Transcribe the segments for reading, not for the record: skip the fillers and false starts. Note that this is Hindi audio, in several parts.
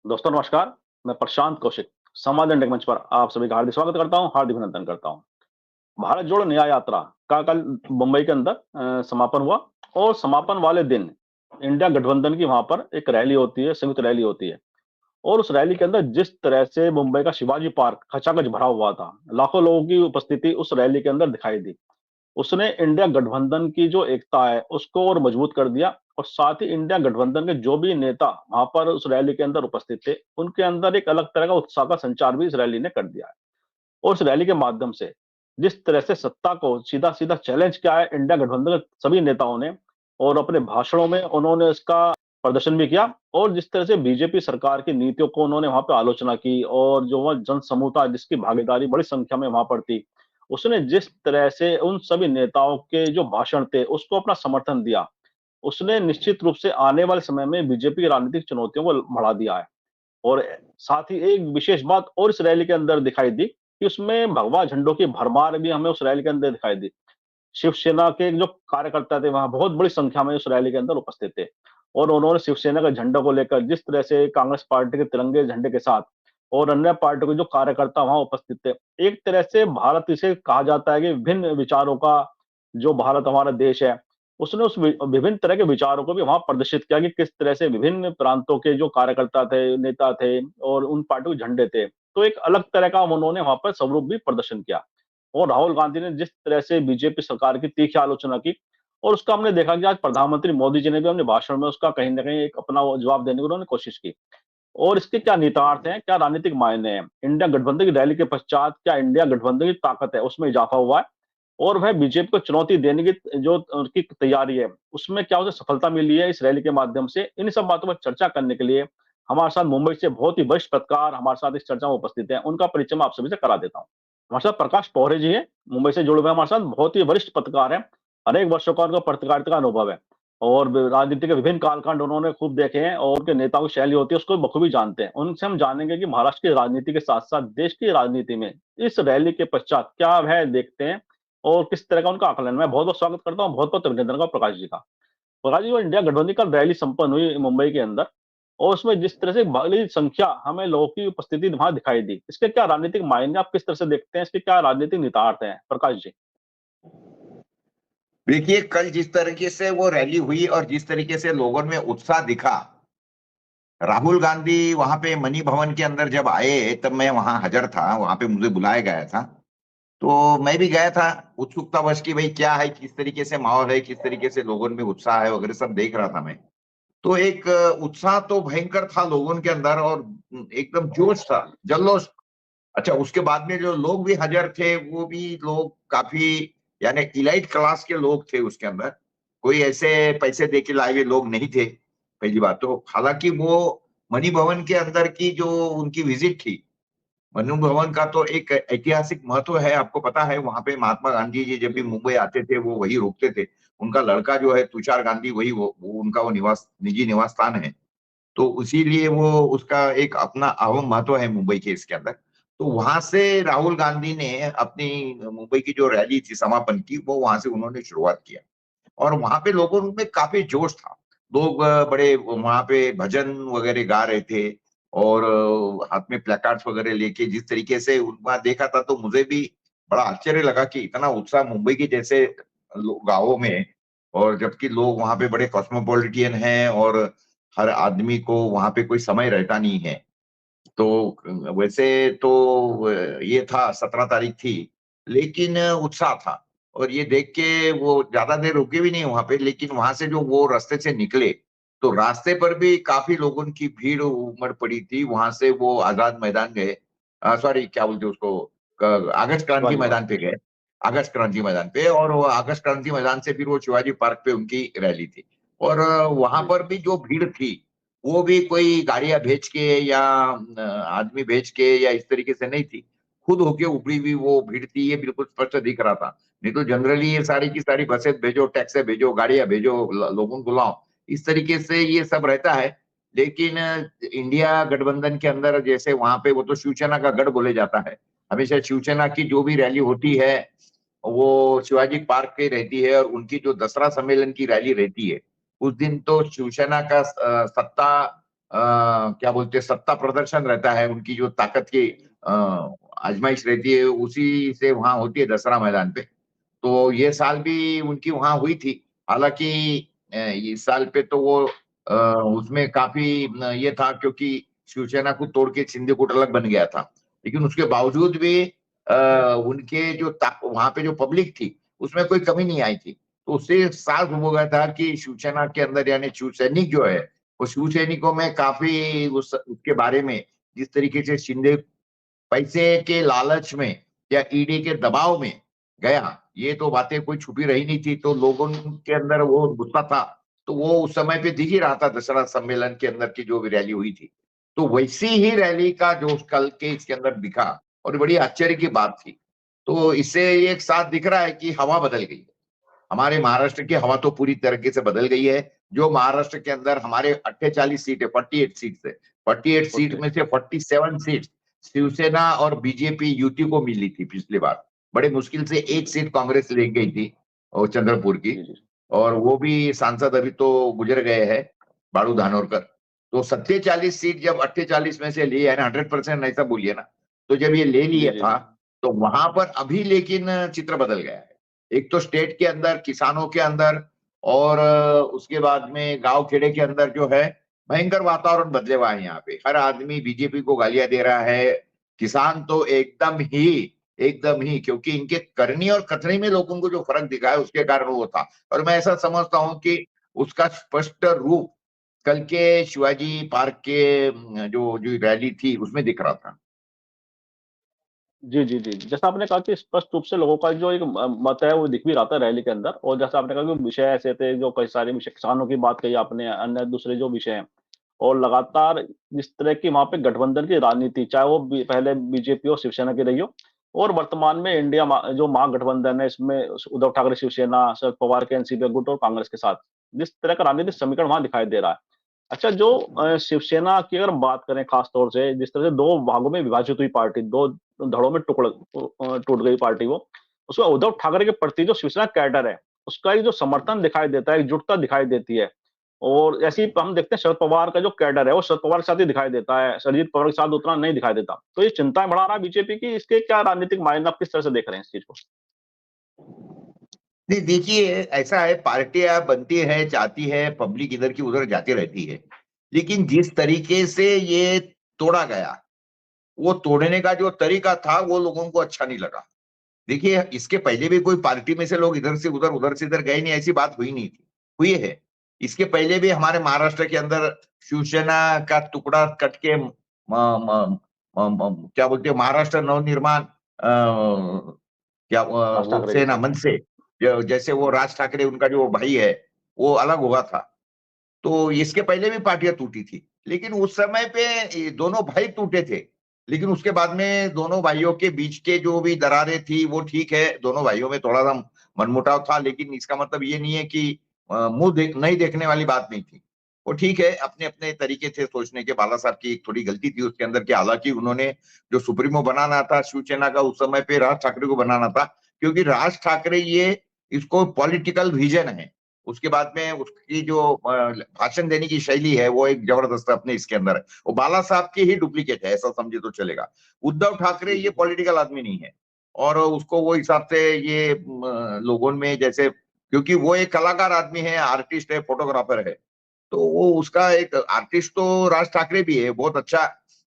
दोस्तों नमस्कार, मैं प्रशांत कौशिक, संवाद इंडेक मंच पर आप सभी का हार्दिक स्वागत करता हूँ, हार्दिक अभिनंदन करता हूँ। भारत जोड़ो न्याय यात्रा का कल मुंबई के अंदर समापन हुआ और समापन वाले दिन इंडिया गठबंधन की वहाँ पर एक रैली होती है, संयुक्त रैली होती है और उस रैली के अंदर जिस तरह से मुंबई का शिवाजी पार्क खचाखच भरा हुआ था, लाखों लोगों की उपस्थिति उस रैली के अंदर दिखाई दी। उसने इंडिया गठबंधन की जो एकता है, उसको और मजबूत कर दिया और साथ ही इंडिया गठबंधन के जो भी नेता वहाँ पर उस रैली के अंदर उपस्थित थे, उनके अंदर एक अलग तरह का उत्साह का संचार भी इस रैली ने कर दिया है। और उस रैली के माध्यम से जिस तरह से सत्ता को सीधा-सीधा चैलेंज किया है इंडिया गठबंधन के सभी नेताओं ने और अपने भाषणों में उन्होंने इसका प्रदर्शन भी किया और जिस तरह से बीजेपी सरकार की नीतियों को उन्होंने वहाँ पे आलोचना की और जो वहाँ जनसमूह था जिसकी भागीदारी बड़ी संख्या में वहाँ पर थी, उसने जिस तरह से उन सभी नेताओं के जो भाषण थे, उसको अपना समर्थन दिया। उसने निश्चित रूप से आने वाले समय में बीजेपी की राजनीतिक चुनौतियों को बढ़ा दिया है। और साथ ही एक विशेष बात और इस रैली के अंदर दिखाई दी कि उसमें भगवा झंडों की भरमार भी हमें उस रैली के अंदर दिखाई दी। शिवसेना के जो कार्यकर्ता थे वहाँ बहुत बड़ी संख्या में उस रैली के अंदर उपस्थित थे और उन्होंने शिवसेना के झंडे को लेकर जिस तरह से कांग्रेस पार्टी के तिरंगे झंडे के साथ और अन्य पार्टियों के जो कार्यकर्ता वहाँ उपस्थित थे, एक तरह से भारत इसे कहा जाता है कि विभिन्न विचारों का जो भारत हमारा देश है, उसने उस विभिन्न तरह के विचारों को भी वहाँ प्रदर्शित किया कि किस तरह से विभिन्न प्रांतों के जो कार्यकर्ता थे, नेता थे और उन पार्टियों के झंडे थे। तो एक अलग तरह का उन्होंने वहाँ पर स्वरूप भी प्रदर्शन किया। और राहुल गांधी ने जिस तरह से बीजेपी सरकार की तीखी आलोचना की और उसका हमने देखा कि आज प्रधानमंत्री मोदी जी ने भी अपने भाषण में उसका कहीं न कहीं एक अपना वो जवाब देने की उन्होंने कोशिश की। और इसके क्या निहितार्थ हैं, क्या राजनीतिक मायने हैं? इंडिया गठबंधन की रैली के पश्चात क्या इंडिया गठबंधन की ताकत है, उसमें इजाफा हुआ है? और वह बीजेपी को चुनौती देने की जो उनकी तैयारी है, उसमें क्या उसे सफलता मिली है इस रैली के माध्यम से? इन सब बातों पर चर्चा करने के लिए हमारे साथ मुंबई से बहुत ही वरिष्ठ पत्रकार हमारे साथ इस चर्चा में उपस्थित हैं। उनका परिचय मैं आप सभी से करा देता हूँ। हमारे साथ प्रकाश पौरे जी हैं, मुंबई से जुड़े हुए हैं हमारे साथ, बहुत ही वरिष्ठ पत्रकार हैं। अनेक वर्षों का उनका पत्रकारिता का अनुभव है और राजनीति के विभिन्न कालखंड उन्होंने खूब देखे हैं और उनके नेताओं की शैली होती है, उसको बखूबी जानते हैं। उनसे हम जानेंगे कि महाराष्ट्र की राजनीति के साथ-साथ देश की राजनीति में इस रैली के पश्चात क्या वह देखते हैं और किस तरह का उनका आकलन है। मैं बहुत-बहुत स्वागत करता हूँ, बहुत-बहुत अभिनंदन का प्रकाश जी का। प्रकाश जी, वो इंडिया गठबंधन का रैली संपन्न हुई मुंबई के अंदर और उसमें जिस तरह से बड़ी संख्या हमें लोगों की उपस्थिति वहाँ दिखाई दी। इसके क्या राजनीतिक मायने आप किस तरह से देखते हैं? इसके क्या राजनीतिक निहितार्थ हैं? प्रकाश जी। देखिए, कल जिस तरीके से वो रैली हुई और जिस तरीके से लोगों में उत्साह दिखा, राहुल गांधी वहां पे मनी भवन के अंदर जब आए तब मैं वहां हाजिर था, वहां पे मुझे बुलाया गया था। तो मैं भी गया था उत्सुकतावश कि भाई क्या है, किस तरीके से माहौल है, किस तरीके से लोगों में उत्साह है वगैरह सब देख रहा था मैं। तो एक उत्साह तो भयंकर था लोगों के अंदर और एकदम जोश था, जल्लोष। अच्छा, उसके बाद में जो लोग भी हाजिर थे वो भी लोग काफी, यानी इलाइट क्लास के लोग थे उसके अंदर। कोई ऐसे पैसे दे के लाए हुए लोग नहीं थे, पहली बात तो। हालांकि वो मणि भवन के अंदर की जो उनकी विजिट थी, मनु भवन का तो एक ऐतिहासिक महत्व है। आपको पता है वहां पे महात्मा गांधी जी जब भी मुंबई आते थे वो वही रुकते थे। उनका लड़का जो है तुषार गांधी, वही वो उनका वो निवास, निजी निवास स्थान है। तो इसीलिए वो उसका एक अपना अहम महत्व है मुंबई के इसके अंदर। तो वहां से राहुल गांधी ने अपनी मुंबई की जो रैली थी समापन की, वो वहां से उन्होंने शुरुआत किया और वहां पे लोगों में काफी जोश था। लोग बड़े वहां पे भजन वगैरह गा रहे थे और हाथ में प्लेकार्ड्स वगैरह लेके जिस तरीके से वहां देखा था, तो मुझे भी बड़ा आश्चर्य लगा कि इतना उत्साह मुंबई के जैसे गांवों में, और जबकि लोग वहां पे बड़े कॉस्मोपॉलिटियन हैं और हर आदमी को वहां पे कोई समय रहता नहीं है। तो वैसे तो ये था, 17 तारीख थी, लेकिन उत्साह था। और ये देख के वो ज्यादा देर रुके भी नहीं वहां पे, लेकिन वहां से जो वो रास्ते से निकले तो रास्ते पर भी काफी लोगों की भीड़ उमड़ पड़ी थी। वहां से वो आजाद मैदान गए, सॉरी क्या बोलते उसको, अगस्त क्रांति शिवाजी पार्क। मैदान पे गए। अगस्त क्रांति मैदान पे, और वो अगस्त क्रांति मैदान से फिर वो शिवाजी पार्क पे उनकी रैली थी। और वहां जी। पर भी जो भीड़ थी वो भी कोई गाड़ियां भेज के या आदमी भेज के या इस तरीके से नहीं थी, खुद होके उभरी हुई वो भीड़ थी, ये बिल्कुल स्पष्ट दिख रहा था। नहीं तो जनरली ये सारी की सारी बसें भेजो, टैक्सी भेजो, गाड़ियां भेजो, लोगों को बुलाओ, इस तरीके से ये सब रहता है। लेकिन इंडिया गठबंधन के अंदर जैसे वहां पे, वो तो शिवसेना का गढ़ बोले जाता है। हमेशा शिवसेना की जो भी रैली होती है वो शिवाजी पार्क पे रहती है, और उनकी जो दसरा सम्मेलन की रैली रहती है उस दिन तो शिवसेना का सत्ता क्या बोलते हैं, सत्ता प्रदर्शन रहता है, उनकी जो ताकत की आजमाइश रहती है, उसी से वहां होती है दसरा मैदान पे। तो ये साल भी उनकी वहां हुई थी। हालांकि इस साल पे तो वो उसमें काफी ये था, क्योंकि शिवसेना को तोड़ के शिंदे गुट अलग बन गया था। लेकिन उसके बावजूद भी उनके जो वहां पे जो पब्लिक थी उसमें कोई कमी नहीं आई थी। तो उससे साफ हो गया था कि शिवसेना के अंदर यानी शिव सैनिक जो है, वो शिव सैनिकों में काफी उसके बारे में, जिस तरीके से शिंदे पैसे के लालच में या ईडी के दबाव में गया, ये तो बातें कोई छुपी रही नहीं थी। तो लोगों के अंदर वो गुस्सा था, तो वो उस समय पे दिख ही रहा था दशहरा सम्मेलन के अंदर की जो भी रैली हुई थी। तो वैसी ही रैली का जो कल के इसके अंदर दिखा, और बड़ी आश्चर्य की बात थी। तो इससे एक साथ दिख रहा है कि हवा बदल गई है। हमारे महाराष्ट्र की हवा तो पूरी तरीके से बदल गई है। जो महाराष्ट्र के अंदर हमारे 48 सीट है, 48 सीट से 48 सीट में से 47 सीट शिवसेना और बीजेपी युति को मिली थी पिछली बार। बड़े मुश्किल से एक सीट कांग्रेस ले गई थी, और चंद्रपुर की, जी, जी। और वो भी सांसद अभी तो गुजर गए हैं, बाड़ू धानोरकर। तो 47 सीट जब 48 में से ली है ना, 100% ऐसा बोलिए ना, तो जब ये ले जी, लिया जी, था, जी। तो वहां पर अभी लेकिन चित्र बदल गया है। एक तो स्टेट के अंदर, किसानों के अंदर, और उसके बाद में गांव खेड़े के अंदर जो है, भयंकर वातावरण बदले हुआ है। यहाँ पे हर आदमी बीजेपी को गालियां दे रहा है। किसान तो एकदम ही, क्योंकि इनके करनी और कथनी में लोगों को जो फर्क दिखा है, उसके कारण वो था। और मैं ऐसा समझता हूं कि उसका स्पष्ट रूप कल के शिवाजी पार्क के जो जो रैली थी उसमें दिख रहा था। जी, जी, जी। जैसा आपने कहा कि स्पष्ट रूप से लोगों का जो एक मत है वो दिख भी रहा था रैली के अंदर, और जैसा आपने कहा कि विषय ऐसे थे, जो कई सारे विषय, किसानों की बात कही आपने, अन्य दूसरे जो विषय हैं, और लगातार जिस तरह की वहाँ पे गठबंधन की राजनीति, चाहे वो पहले बीजेपी और शिवसेना की रही हो, और वर्तमान में इंडिया जो महागठबंधन है, इसमें उद्धव ठाकरे शिवसेना, शरद पवार के एनसीपी गुट और कांग्रेस के साथ जिस तरह का राजनीतिक समीकरण वहां दिखाई दे रहा है। अच्छा, जो शिवसेना की अगर बात करें खास तौर से, जिस तरह से दो भागों में विभाजित हुई पार्टी, दो धड़ों में टूट गई पार्टी वो, उसमें उद्धव ठाकरे के प्रति जो शिवसेना कैडर है, उसका एक जो समर्थन दिखाई देता है, एकजुटता दिखाई देती है। और ऐसे ही हम देखते हैं शरद पवार का जो कैडर है, वो शरद पवार के साथ ही दिखाई देता है, शरजीत पवार के साथ उतना नहीं दिखाई देता। तो ये चिंताएं बढ़ा रहा है बीजेपी की, इसके क्या राजनीतिक मायने, आप किस तरह से देख रहे हैं इस चीज को? नहीं, देखिए, ऐसा है, पार्टियां बनती है, चाहती है, पब्लिक इधर की उधर जाती रहती है। लेकिन जिस तरीके से ये तोड़ा गया, वो तोड़ने का जो तरीका था, वो लोगों को अच्छा नहीं लगा। देखिए, इसके पहले भी कोई पार्टी में से लोग उधर से इधर गए नहीं, ऐसी बात हुई नहीं थी, हुई है। इसके पहले भी हमारे महाराष्ट्र के अंदर शिवसेना का टुकड़ा कट के क्या बोलते हैं, महाराष्ट्र नवनिर्माण राज वो ठाकरे के सेना साथ। मनसे, जैसे वो राज ठाकरे, उनका जो भाई है, वो अलग हुआ था। तो इसके पहले भी पार्टियां टूटी थी, लेकिन उस समय पे ये दोनों भाई टूटे थे। लेकिन उसके बाद में दोनों भाइयों के बीच के जो भी दरारें थी, वो ठीक है, दोनों भाइयों में थोड़ा सा मनमुटाव था, लेकिन इसका मतलब ये नहीं है कि नहीं देखने वाली बात नहीं थी। वो ठीक है, अपने अपने तरीके थे सोचने के। बाला साहब की एक थोड़ी गलती थी उसके अंदर, कि हालांकि उन्होंने जो सुप्रीमो बनाना था शिवसेना का, उस समय पे राज ठाकरे को बनाना था, क्योंकि राज ठाकरे ये इसको पॉलिटिकल विजन है। उसके बाद में उसकी जो भाषण देने की शैली है, वो एक जबरदस्त अपने इसके अंदर है। वो बाला साहब की ही डुप्लीकेट है, ऐसा समझे तो चलेगा। उद्धव ठाकरे जी, ये जी। पॉलिटिकल आदमी नहीं है, और उसको वो हिसाब से ये लोगों में जैसे, क्योंकि वो एक कलाकार आदमी है, आर्टिस्ट है, फोटोग्राफर है। तो वो उसका एक आर्टिस्ट तो राज ठाकरे भी है, बहुत अच्छा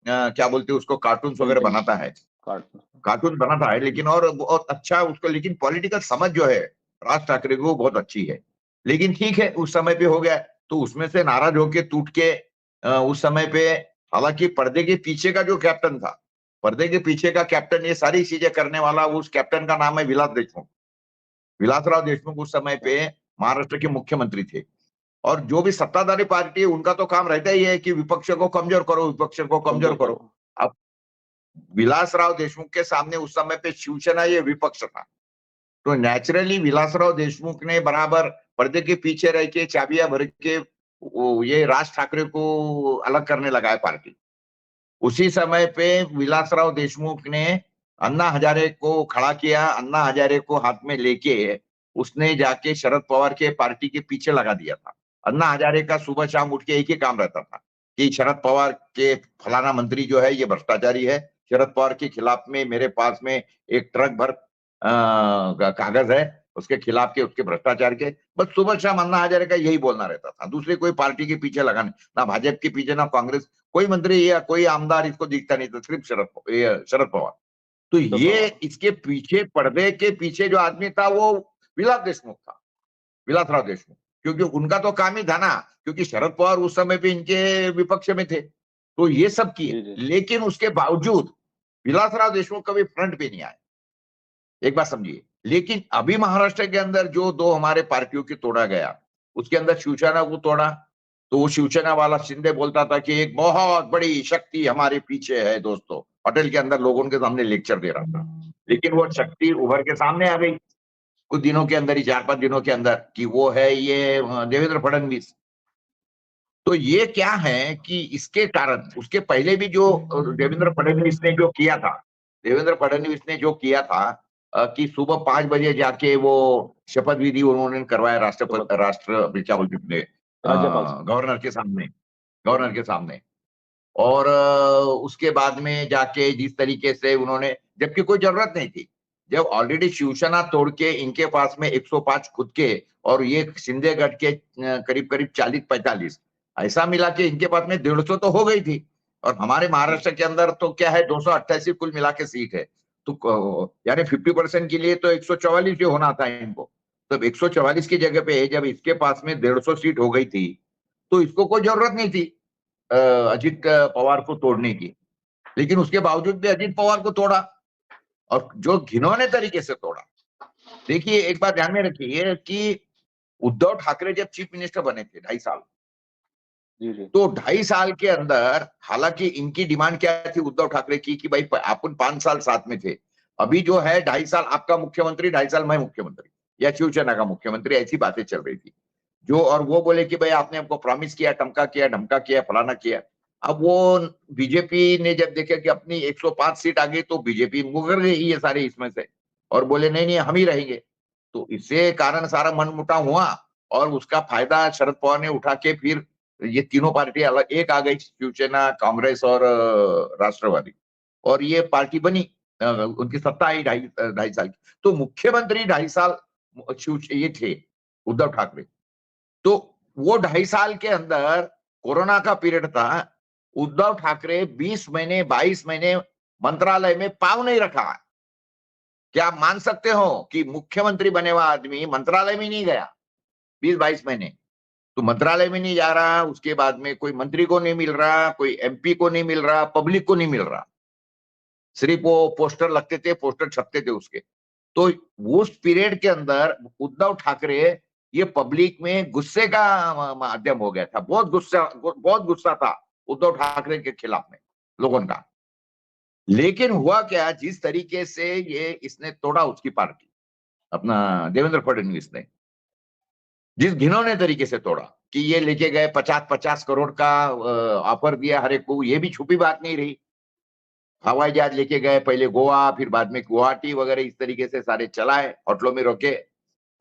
क्या बोलते हैं उसको, कार्टून्स वगैरह पेंटिंग बनाता है, कार्ड। कार्टून बनाता है, लेकिन और बहुत अच्छा उसको, लेकिन पॉलिटिकल समझ जो है राज ठाकरे को बहुत अच्छी है। लेकिन ठीक है, उस समय पे हो गया, तो उसमें से नाराज होके टूट के उस समय पे, हालांकि पर्दे के पीछे का जो कैप्टन था, पर्दे के पीछे का कैप्टन, ये सारी चीजें करने वाला, उस कैप्टन का नाम है विलास देशमुख। विलासराव देशमुख उस समय अच्छा। पे महाराष्ट्र के मुख्यमंत्री थे। और जो भी सत्ताधारी पार्टी है, उनका तो काम रहता ही है कि विपक्ष को कमजोर करो, विपक्ष को कमजोर कमजोर करो। करो। अब विलासराव देशमुख के सामने उस समय पे शिवसेना ये विपक्ष था। तो नेचुरली विलासराव देशमुख ने बराबर पर्दे के पीछे रह के चाबियां भर के ये राज ठाकरे को अलग करने लगा है पार्टी। उसी समय पे विलासराव देशमुख ने अन्ना हजारे को खड़ा किया, अन्ना हजारे को हाथ में लेके उसने जाके शरद पवार के पार्टी के पीछे लगा दिया था। अन्ना हजारे का सुबह शाम उठ के एक ही काम रहता था कि शरद पवार के फलाना मंत्री जो है ये भ्रष्टाचारी है, शरद पवार के खिलाफ में मेरे पास में एक ट्रक भर कागज है उसके खिलाफ के, उसके भ्रष्टाचार के। बस सुबह शाम अन्ना हजारे का यही बोलना रहता था, दूसरे कोई पार्टी के पीछे लगाने, ना भाजपा के पीछे ना कांग्रेस, कोई मंत्री या कोई आमदार इसको दिखता नहीं था, सिर्फ शरद पवार। तो ये इसके पीछे, पर्दे के पीछे जो आदमी था वो विलास देशमुख था, विलासराव देशमुख, क्योंकि उनका तो काम ही था ना, क्योंकि शरद पवार उस समय पे इनके विपक्ष में थे, तो ये सब किए। लेकिन उसके बावजूद विलासराव देशमुख कभी फ्रंट पे नहीं आए, एक बात समझिए। लेकिन अभी महाराष्ट्र के अंदर जो दो हमारे पार्टियों की तोड़ा गया, उसके अंदर शिवसेना को तोड़ा, तो वो शिवसेना वाला शिंदे बोलता था कि एक बहुत बड़ी शक्ति हमारे पीछे है दोस्तों, होटल के अंदर लोगों के सामने लेक्चर दे रहा था। लेकिन वो शक्ति उभर के सामने आ गई कुछ दिनों के अंदर ही, 4-5 दिनों के अंदर, कि वो है ये देवेंद्र फडणवीस। तो ये क्या है कि इसके कारण उसके पहले भी जो देवेंद्र फडणवीस ने जो किया था, देवेंद्र फडणवीस ने जो किया था कि सुबह 5 बजे जाके वो शपथ विधि उन्होंने करवाया राष्ट्र क्या बोलते अपने गवर्नर के सामने, गवर्नर के सामने। और उसके बाद में जाके जिस तरीके से उन्होंने, जबकि कोई जरूरत नहीं थी, जब ऑलरेडी शिवसेना तोड़ के इनके पास में 105 खुद के और ये शिंदे गढ़ के करीब करीब 40-45 ऐसा मिला के इनके पास में 150 तो हो गई थी। और हमारे महाराष्ट्र के अंदर तो क्या है 288 कुल मिला के सीट है, तो यानी 50% के लिए तो 144 जो होना था इनको, तो 144 की जगह पे जब इसके पास में 150 सीट हो गई थी, तो इसको कोई जरूरत नहीं थी अजित पवार को तोड़ने की। लेकिन उसके बावजूद भी अजित पवार को तोड़ा, और जो घिनौने तरीके से तोड़ा। देखिए एक बात ध्यान में रखिए कि उद्धव ठाकरे जब चीफ मिनिस्टर बने थे 2.5 साल, तो 2.5 साल के अंदर, हालांकि इनकी डिमांड क्या थी उद्धव ठाकरे की कि भाई अपन 5 साल साथ में थे, अभी जो है 2.5 साल आपका मुख्यमंत्री, 2.5 साल मैं मुख्यमंत्री या शिवसेना का मुख्यमंत्री, ऐसी बातें चल रही थी जो। और वो बोले कि भाई आपने हमको प्रॉमिस किया, टमका किया, ढमका किया, फलाना किया। अब वो बीजेपी ने जब देखे कि अपनी 105 सीट आ गई, तो बीजेपी मुकर गई ये सारे इसमें से, और बोले नहीं नहीं हम ही रहेंगे। तो इससे कारण सारा मनमुटाव हुआ, और उसका फायदा शरद पवार ने उठा के फिर ये तीनों पार्टी अलग एक आ गई, शिवसेना, कांग्रेस और राष्ट्रवादी, और ये पार्टी बनी, उनकी सत्ता आई 2.5 साल की। तो मुख्यमंत्री 2.5 साल ये थे उद्धव ठाकरे। तो वो 2.5 साल के अंदर कोरोना का पीरियड था, उद्धव ठाकरे 20 महीने 22 महीने मंत्रालय में पांव नहीं रखा। क्या आप मान सकते हो कि मुख्यमंत्री बने हुआ आदमी मंत्रालय में नहीं गया 20-22 महीने? तो मंत्रालय में नहीं जा रहा, उसके बाद में कोई मंत्री को नहीं मिल रहा, कोई एमपी को नहीं मिल रहा, पब्लिक को नहीं मिल रहा, सिर्फ वो पोस्टर लगते थे, पोस्टर छपते थे उसके। तो उस पीरियड के अंदर उद्धव ठाकरे ये पब्लिक में गुस्से का माध्यम हो गया था, बहुत गुस्सा था उद्धव ठाकरे के खिलाफ में लोगों का। लेकिन हुआ क्या, जिस तरीके से ये इसने तोड़ा उसकी पार्टी, अपना देवेंद्र फडणवीस ने जिस घिनौने तरीके से तोड़ा कि ये लेके गए 50-50 करोड़ का ऑफर दिया हर एक को, ये भी छुपी बात नहीं रही। हवाई जहाज लेके गए, पहले गोवा, फिर बाद में गुवाहाटी वगैरह, इस तरीके से सारे चलाए, होटलों में रोके,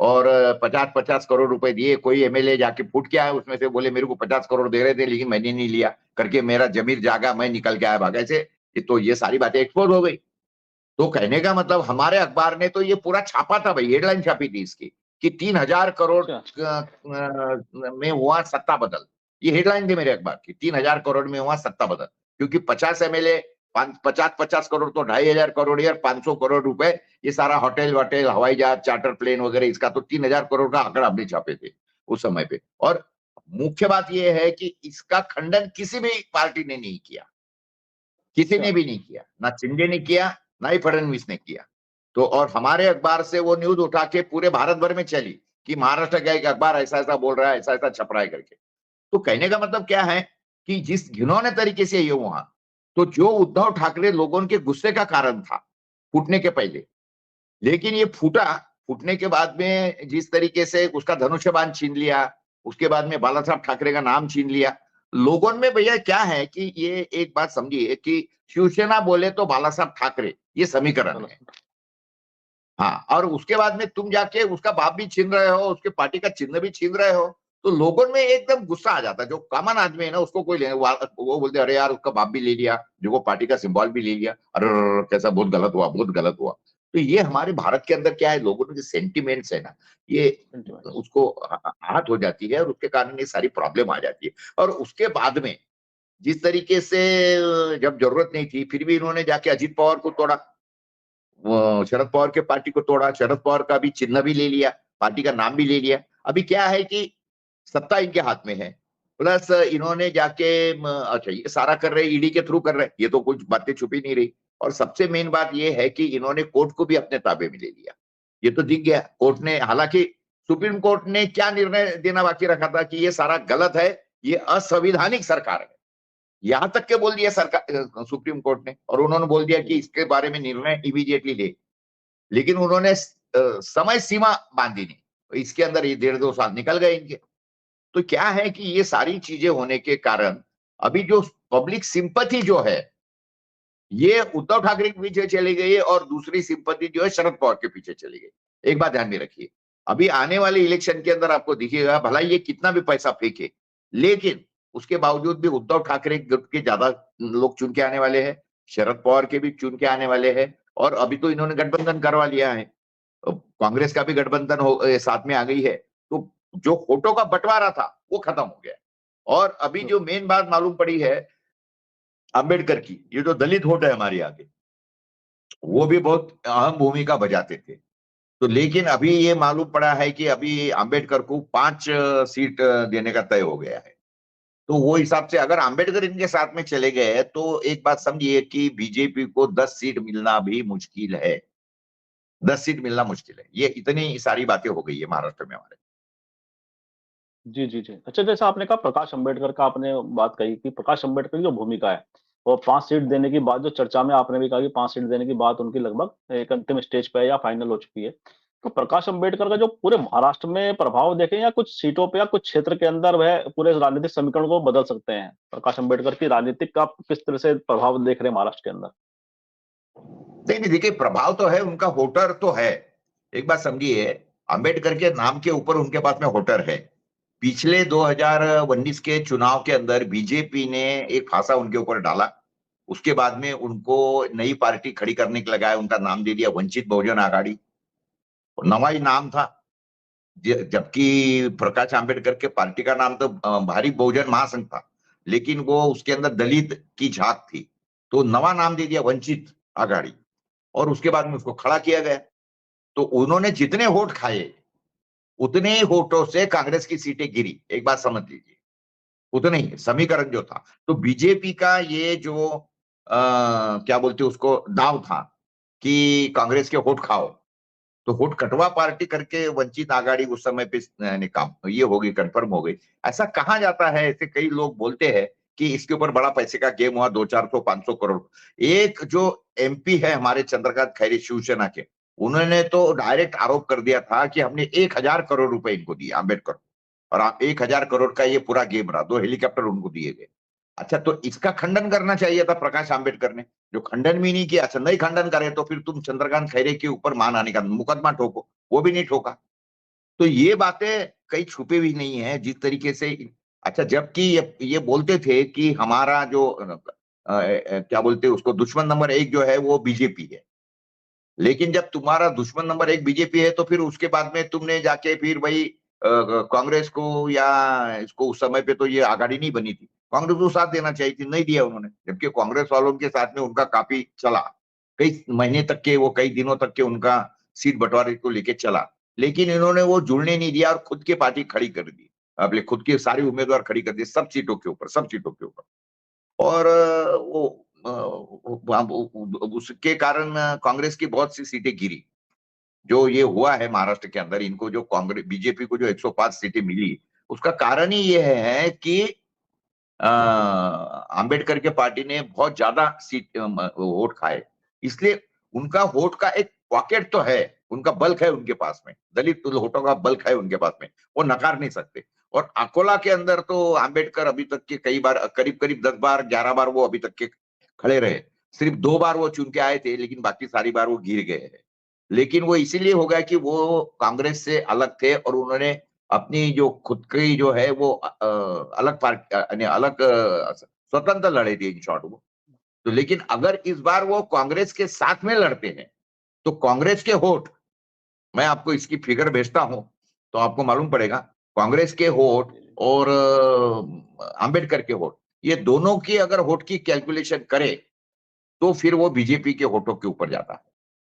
और 50-50 करोड़ रुपए दिए। कोई एमएलए जाके फूट के आया उसमें से, बोले मेरे को 50 करोड़ दे रहे थे लेकिन मैंने नहीं लिया करके, मेरा जमीर जागा, मैं निकल के आया भागा से। तो ये सारी बातें एक्सपोज हो गई। तो कहने का मतलब हमारे अखबार ने तो ये पूरा छापा था भाई, हेडलाइन छापी थी इसकी कि 3000 करोड़ में हुआ सत्ता बदल। ये हेडलाइन थी मेरे अखबार की, 3000 करोड़ में हुआ सत्ता बदल, क्योंकि 50 एमएलए 50-50 करोड़ तो 2500 करोड़ या 500 करोड़ रुपए, ये सारा होटल वोटल, हवाई जहाज, चार्टर प्लेन वगैरह, इसका तो 3000 करोड़ का आंकड़ा हमने छापे थे उस समय पे। और मुख्य बात यह है कि इसका खंडन किसी भी पार्टी ने नहीं किया, किसी ने भी नहीं किया, ना शिंदे ने किया, ना ही फडणवीस ने किया। तो और हमारे अखबार से वो न्यूज उठा के पूरे भारत भर में चली कि महाराष्ट्र का एक अखबार ऐसा ऐसा बोल रहा है, ऐसा ऐसा छप रहा है करके। तो कहने का मतलब क्या है कि जिस घिनौने तरीके से ये हुआ, तो जो उद्धव ठाकरे लोगों के गुस्से का कारण था फूटने के पहले, लेकिन ये फूटने के बाद में जिस तरीके से उसका धनुष्यबाण छीन लिया, उसके बाद में बाला साहब ठाकरे का नाम छीन लिया लोगों में। भैया क्या है कि ये एक बात समझिए कि शिवसेना बोले तो बाला साहब ठाकरे, ये समीकरण है। हाँ, और उसके बाद में तुम जाके उसका बाप भी छीन रहे हो, उसके पार्टी का चिन्ह भी छीन रहे हो, तो लोगों में एकदम गुस्सा आ जाता है। जो कॉमन आदमी है ना, उसको कोई लेने वो बोलते अरे यार उसका बाप भी ले लिया, जो वो पार्टी का सिंबल भी ले लिया, अरे कैसा बहुत गलत हुआ, बहुत गलत हुआ। तो ये हमारे भारत के अंदर क्या है, लोगों में जो सेंटिमेंट्स है ना, ये सेंटिमेंट्स। उसको आहत हो जाती है और उसके कारण ये सारी प्रॉब्लम आ जाती है। और उसके बाद में जिस तरीके से जब जरूरत नहीं थी फिर भी इन्होंने जाके अजीत पवार को तोड़ा, शरद पवार के पार्टी को तोड़ा, शरद पवार का भी चिन्ह भी ले लिया, पार्टी का नाम भी ले लिया। अभी क्या है कि सत्ता इनके हाथ में है, प्लस इन्होंने जाके अच्छा ये सारा कर रहे, ईडी के थ्रू कर रहे, ये तो कुछ बातें छुपी नहीं रही। और सबसे मेन बात ये है कि इन्होंने कोर्ट को भी अपने ताबे में ले लिया। ये तो दिख गया कोर्ट ने, हालांकि सुप्रीम कोर्ट ने क्या निर्णय देना बाकी रखा था कि ये सारा गलत है, ये असंवैधानिक सरकार है, यहां तक के बोल दिया सरकार सुप्रीम कोर्ट ने, और उन्होंने बोल दिया कि इसके बारे में निर्णय इमीडिएटली ले। लेकिन उन्होंने समय सीमा बांधी नहीं, तो इसके अंदर ये 1.5-2 साल निकल गए इनके। तो क्या है कि ये सारी चीजें होने के कारण अभी जो पब्लिक सिंपैथी जो है ये उद्धव ठाकरे के पीछे चली गई है, और दूसरी सिंपैथी जो है शरद पवार के पीछे चली गई। एक बात ध्यान में रखिए, अभी आने वाले इलेक्शन के अंदर आपको दिखेगा भला ये कितना भी पैसा फेंके, लेकिन उसके बावजूद भी उद्धव ठाकरे गुट के ज्यादा लोग चुन के आने वाले हैं, शरद पवार के भी चुन के आने वाले हैं। और अभी तो इन्होंने गठबंधन करवा लिया है, कांग्रेस का भी गठबंधन साथ में आ गई है। तो जो वोटों का बंटवारा था वो खत्म हो गया। और अभी जो मेन बात मालूम पड़ी है अंबेडकर की, ये जो दलित वोट है हमारे आगे, वो भी बहुत अहम भूमिका बजाते थे। तो लेकिन अभी ये मालूम पड़ा है कि अभी अंबेडकर को 5 सीट देने का तय हो गया है। तो वो हिसाब से अगर अंबेडकर इनके साथ में चले गए तो एक बात समझिए कि बीजेपी को 10 सीट मिलना भी मुश्किल है, 10 सीट मिलना मुश्किल है। ये इतनी सारी बातें हो गई है महाराष्ट्र में हमारे। जी, जी, जी। अच्छा, जैसा आपने कहा प्रकाश अम्बेडकर का आपने बात कही कि प्रकाश अम्बेडकर की जो भूमिका है, और 5 सीट देने की बात जो चर्चा में आपने भी कहा कि 5 सीट देने की बात उनकी लगभग एक अंतिम स्टेज पे है या फाइनल हो चुकी है। तो प्रकाश अम्बेडकर का जो पूरे महाराष्ट्र में प्रभाव देखें या कुछ सीटों पे या कुछ क्षेत्र के अंदर वह पूरे राजनीतिक समीकरण को बदल सकते हैं। प्रकाश अम्बेडकर की राजनीतिक आप किस तरह से प्रभाव देख रहे हैं महाराष्ट्र के अंदर? नहीं नहीं, देखिए प्रभाव तो है, उनका वोटर तो है। एक बात समझिए, अंबेडकर के नाम के ऊपर उनके पास में वोटर है। पिछले 2019 के चुनाव के अंदर बीजेपी ने एक फांसा उनके ऊपर डाला, उसके बाद में उनको नई पार्टी खड़ी करने के लगाया, उनका नाम दे दिया वंचित बहुजन आघाड़ी, नवा ही नाम था। जबकि प्रकाश आंबेडकर के पार्टी का नाम तो भारी बहुजन महासंघ था, लेकिन वो उसके अंदर दलित की झांक थी, तो नवा नाम दे दिया वंचित आघाड़ी, और उसके बाद में उसको खड़ा किया गया। तो उन्होंने जितने वोट खाए उतने ही वोटों से कांग्रेस की सीटें गिरी, एक बात समझ लीजिए, उतने ही समीकरण जो था। तो बीजेपी का ये जो क्या बोलते उसको दाव था कि कांग्रेस के वोट खाओ, तो वोट कटवा पार्टी करके वंचित आघाड़ी उस समय पे काम ये हो गई, कंफर्म हो गई। ऐसा कहा जाता है, ऐसे कई लोग बोलते हैं कि इसके ऊपर बड़ा पैसे का गेम हुआ, 200-400-500 करोड़। एक जो एमपी है हमारे चंद्रकांत खैरे शिवसेना के, उन्होंने तो डायरेक्ट आरोप कर दिया था कि हमने 1,000 करोड़ रुपए इनको दिए अम्बेडकर, और 1,000 करोड़ का ये पूरा गेम रहा, 2 हेलीकॉप्टर उनको दिए गए। अच्छा, तो इसका खंडन करना चाहिए था प्रकाश आंबेडकर ने, जो खंडन भी नहीं किया। अच्छा, नहीं खंडन करे तो फिर तुम चंद्रकांत खैरे के ऊपर मानहानि का मुकदमा ठोको, वो भी नहीं ठोका। तो ये बातें कहीं छुपे हुई नहीं है जिस तरीके से। अच्छा, जबकि ये बोलते थे कि हमारा जो क्या बोलते हैं उसको, दुश्मन नंबर 1 जो है वो बीजेपी है। लेकिन जब तुम्हारा दुश्मन नंबर 1 बीजेपी है तो फिर उसके बाद में तुमने जाके फिर वही कांग्रेस को या इसको, उस समय पे तो ये आघाड़ी नहीं बनी थी, कांग्रेस को साथ देना चाहिए थी, नहीं दिया उन्होंने। जबकि कांग्रेस वालों के साथ में उनका काफी चला, कई महीने तक के, वो कई दिनों तक के उनका सीट बंटवारे को लेके चला। लेकिन इन्होंने वो जुड़ने नहीं दिया और खुद की पार्टी खड़ी कर दी, अपने खुद के सारी उम्मीदवार खड़ी कर दी सब सीटों के ऊपर, सब सीटों के ऊपर। और उसके कारण कांग्रेस की बहुत सी सीटें गिरी। जो ये हुआ है महाराष्ट्र के अंदर, इनको जो कांग्रेस बीजेपी को जो 105 सीटें मिली, उसका कारण ही ये है कि अंबेडकर के पार्टी ने बहुत ज्यादा सीट वोट खाए। इसलिए उनका वोट का एक पॉकेट तो है, उनका बल्क है उनके पास में, दलित वोटों का बल्क है उनके पास में, वो नकार नहीं सकते। और अकोला के अंदर तो अंबेडकर अभी तक के कई बार, करीब करीब 10 बार 11 बार वो अभी तक के खड़े रहे। सिर्फ 2 बार वो चुन के आए थे, लेकिन बाकी सारी बार वो गिर गए हैं। लेकिन वो इसीलिए हो गया कि वो कांग्रेस से अलग थे और उन्होंने अपनी जो खुद की जो है वो अलग पार्टी यानी अलग स्वतंत्र लड़े थे इन शॉर्ट वो। तो लेकिन अगर इस बार वो कांग्रेस के साथ में लड़ते हैं तो कांग्रेस के वोट, मैं आपको इसकी फिगर भेजता हूं तो आपको मालूम पड़ेगा, कांग्रेस के वोट और अंबेडकर के वोट, ये दोनों की अगर वोट की कैलकुलेशन करे तो फिर वो बीजेपी के वोटों के ऊपर जाता है।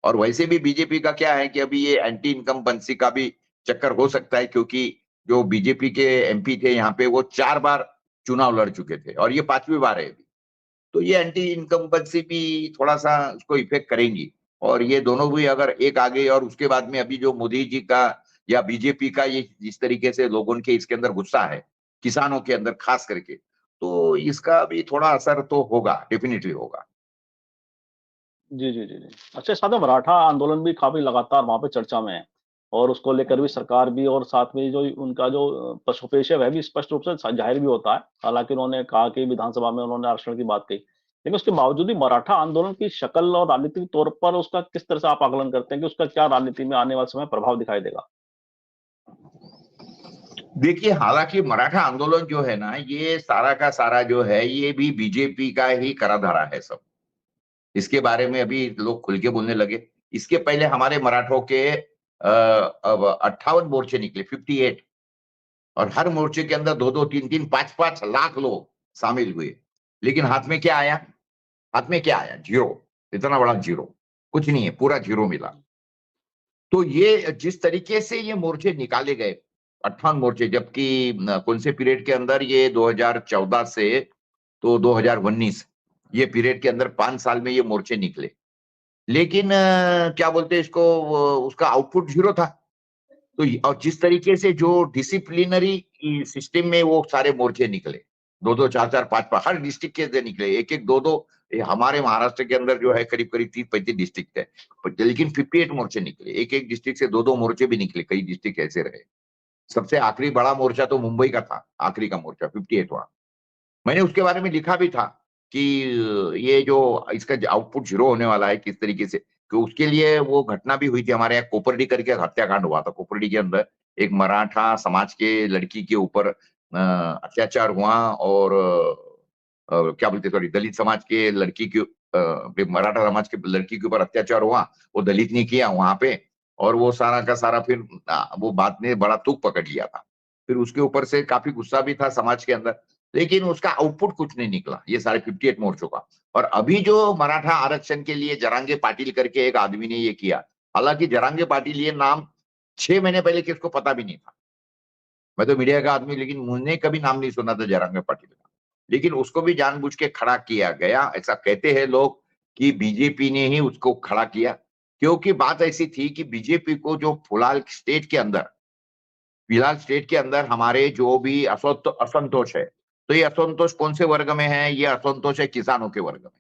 और वैसे भी बीजेपी का क्या है कि अभी ये एंटी इनकम्बेंसी का भी चक्कर हो सकता है, क्योंकि जो बीजेपी के एमपी थे यहाँ पे वो 4 बार चुनाव लड़ चुके थे और ये 5वीं बार है अभी। तो ये एंटी इनकम्बेंसी भी थोड़ा सा उसको इफेक्ट करेंगी। और ये दोनों भी अगर एक आ गए और उसके बाद में अभी जो मोदी जी का या बीजेपी का ये जिस तरीके से लोगों के इसके अंदर गुस्सा है, किसानों के अंदर खास करके, तो इसका भी थोड़ा असर तो होगा, डेफिनेटली होगा। जी, जी, जी, जी। अच्छा, साथ में मराठा आंदोलन भी काफ़ी लगातार वहाँ पे चर्चा में है और उसको लेकर भी सरकार भी और साथ में जो उनका जो पक्षोपेश है, वह भी स्पष्ट रूप से ज़ाहिर भी होता है। हालाँकि उन्होंने कहा कि विधानसभा में उन्होंने आरक्षण की बात कही। लेकिन उसके बावजूद भी मराठा आंदोलन की शक्ल और राजनीतिक तौर पर उसका किस तरह से आप आकलन करते हैं कि उसका क्या राजनीति में आने वाले समय प्रभाव दिखाई देगा? देखिए, हालांकि मराठा आंदोलन जो है ना, ये सारा का सारा जो है ये भी बीजेपी का ही करा धरा है सब। इसके बारे में अभी लोग खुल के बोलने लगे। इसके पहले हमारे मराठों के अब 58 मोर्चे निकले, 58, और हर मोर्चे के अंदर 2-2, 3-3, 5-5 लाख लोग शामिल हुए। लेकिन हाथ में क्या आया? हाथ में क्या आया? जीरो। इतना बड़ा जीरो। कुछ नहीं है, पूरा जीरो मिला। तो ये जिस तरीके से ये मोर्चे निकाले गए, 58 मोर्चे, जबकि कौन से पीरियड के अंदर, ये 2014 से तो 2019, ये पीरियड के अंदर 5 साल में ये मोर्चे निकले। लेकिन क्या बोलते हैं इसको, उसका आउटपुट जीरो था। तो और जिस तरीके से जो डिसिप्लिनरी सिस्टम में वो सारे मोर्चे निकले, 2-2, 4-4, 5-5 हर डिस्ट्रिक्ट के से निकले, 1-1, 2-2। हमारे महाराष्ट्र के अंदर जो है करीब करीब 30-35 डिस्ट्रिक्ट है, लेकिन 58 मोर्चे निकले, एक एक डिस्ट्रिक्ट से 2-2 मोर्चे भी निकले, कई डिस्ट्रिक्ट ऐसे रहे। सबसे आखिरी बड़ा मोर्चा तो मुंबई का था, आखिरी का मोर्चा 58वां। मैंने उसके बारे में लिखा भी था कि ये जो इसका आउटपुट जीरो होने वाला है किस तरीके से, कि उसके लिए वो घटना भी हुई थी हमारे यहाँ, कोपरडी करके हत्याकांड हुआ था। कोपरडी के अंदर एक मराठा समाज के लड़की के ऊपर अत्याचार हुआ, और क्या बोलते, सॉरी, दलित समाज के लड़की के मराठा समाज के लड़की के ऊपर अत्याचार हुआ। वो दलित ने किया वहां पे, और वो सारा का सारा फिर वो बात ने बड़ा तुक पकड़ लिया था। फिर उसके ऊपर से काफी गुस्सा भी था समाज के अंदर, लेकिन उसका आउटपुट कुछ नहीं निकला, ये सारे 58 मोर्चों का। और अभी जो मराठा आरक्षण के लिए जरांगे पाटिल करके एक आदमी ने ये किया, हालांकि जरांगे पाटिल ये नाम 6 महीने पहले किसको पता भी नहीं था। मैं तो मीडिया का आदमी, लेकिन मुझे कभी नाम नहीं सुना था जरांगे पाटिल का। लेकिन उसको भी जानबूझ के खड़ा किया गया, ऐसा कहते हैं लोग कि बीजेपी ने ही उसको खड़ा किया। क्योंकि बात ऐसी थी कि बीजेपी को जो फिलहाल स्टेट के अंदर हमारे जो भी असंतोष है, तो ये असंतोष कौन से वर्ग में है? ये असंतोष है किसानों के वर्ग में।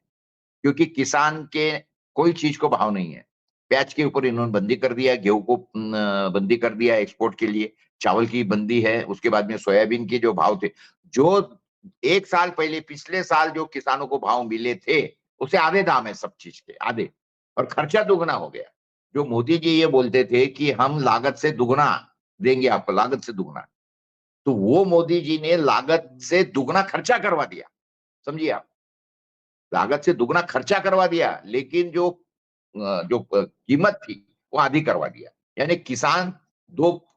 क्योंकि किसान के कोई चीज को भाव नहीं है। प्याज के ऊपर इन्होंने बंदी कर दिया, गेहूं को बंदी कर दिया एक्सपोर्ट के लिए, चावल की बंदी है, उसके बाद में सोयाबीन के जो भाव थे, जो 1 साल पहले पिछले साल जो किसानों को भाव मिले थे, उससे आधे दाम है सब चीज के, आधे। और खर्चा दुगना हो गया। जो मोदी जी ये बोलते थे कि हम लागत से दुगना देंगे आपको, लागत से दुगना, तो वो मोदी जी ने लागत से दुगना खर्चा करवा दिया। समझिए आप, लागत से दुगना खर्चा करवा दिया, लेकिन जो कीमत थी वो आधी करवा दिया। यानी किसान दो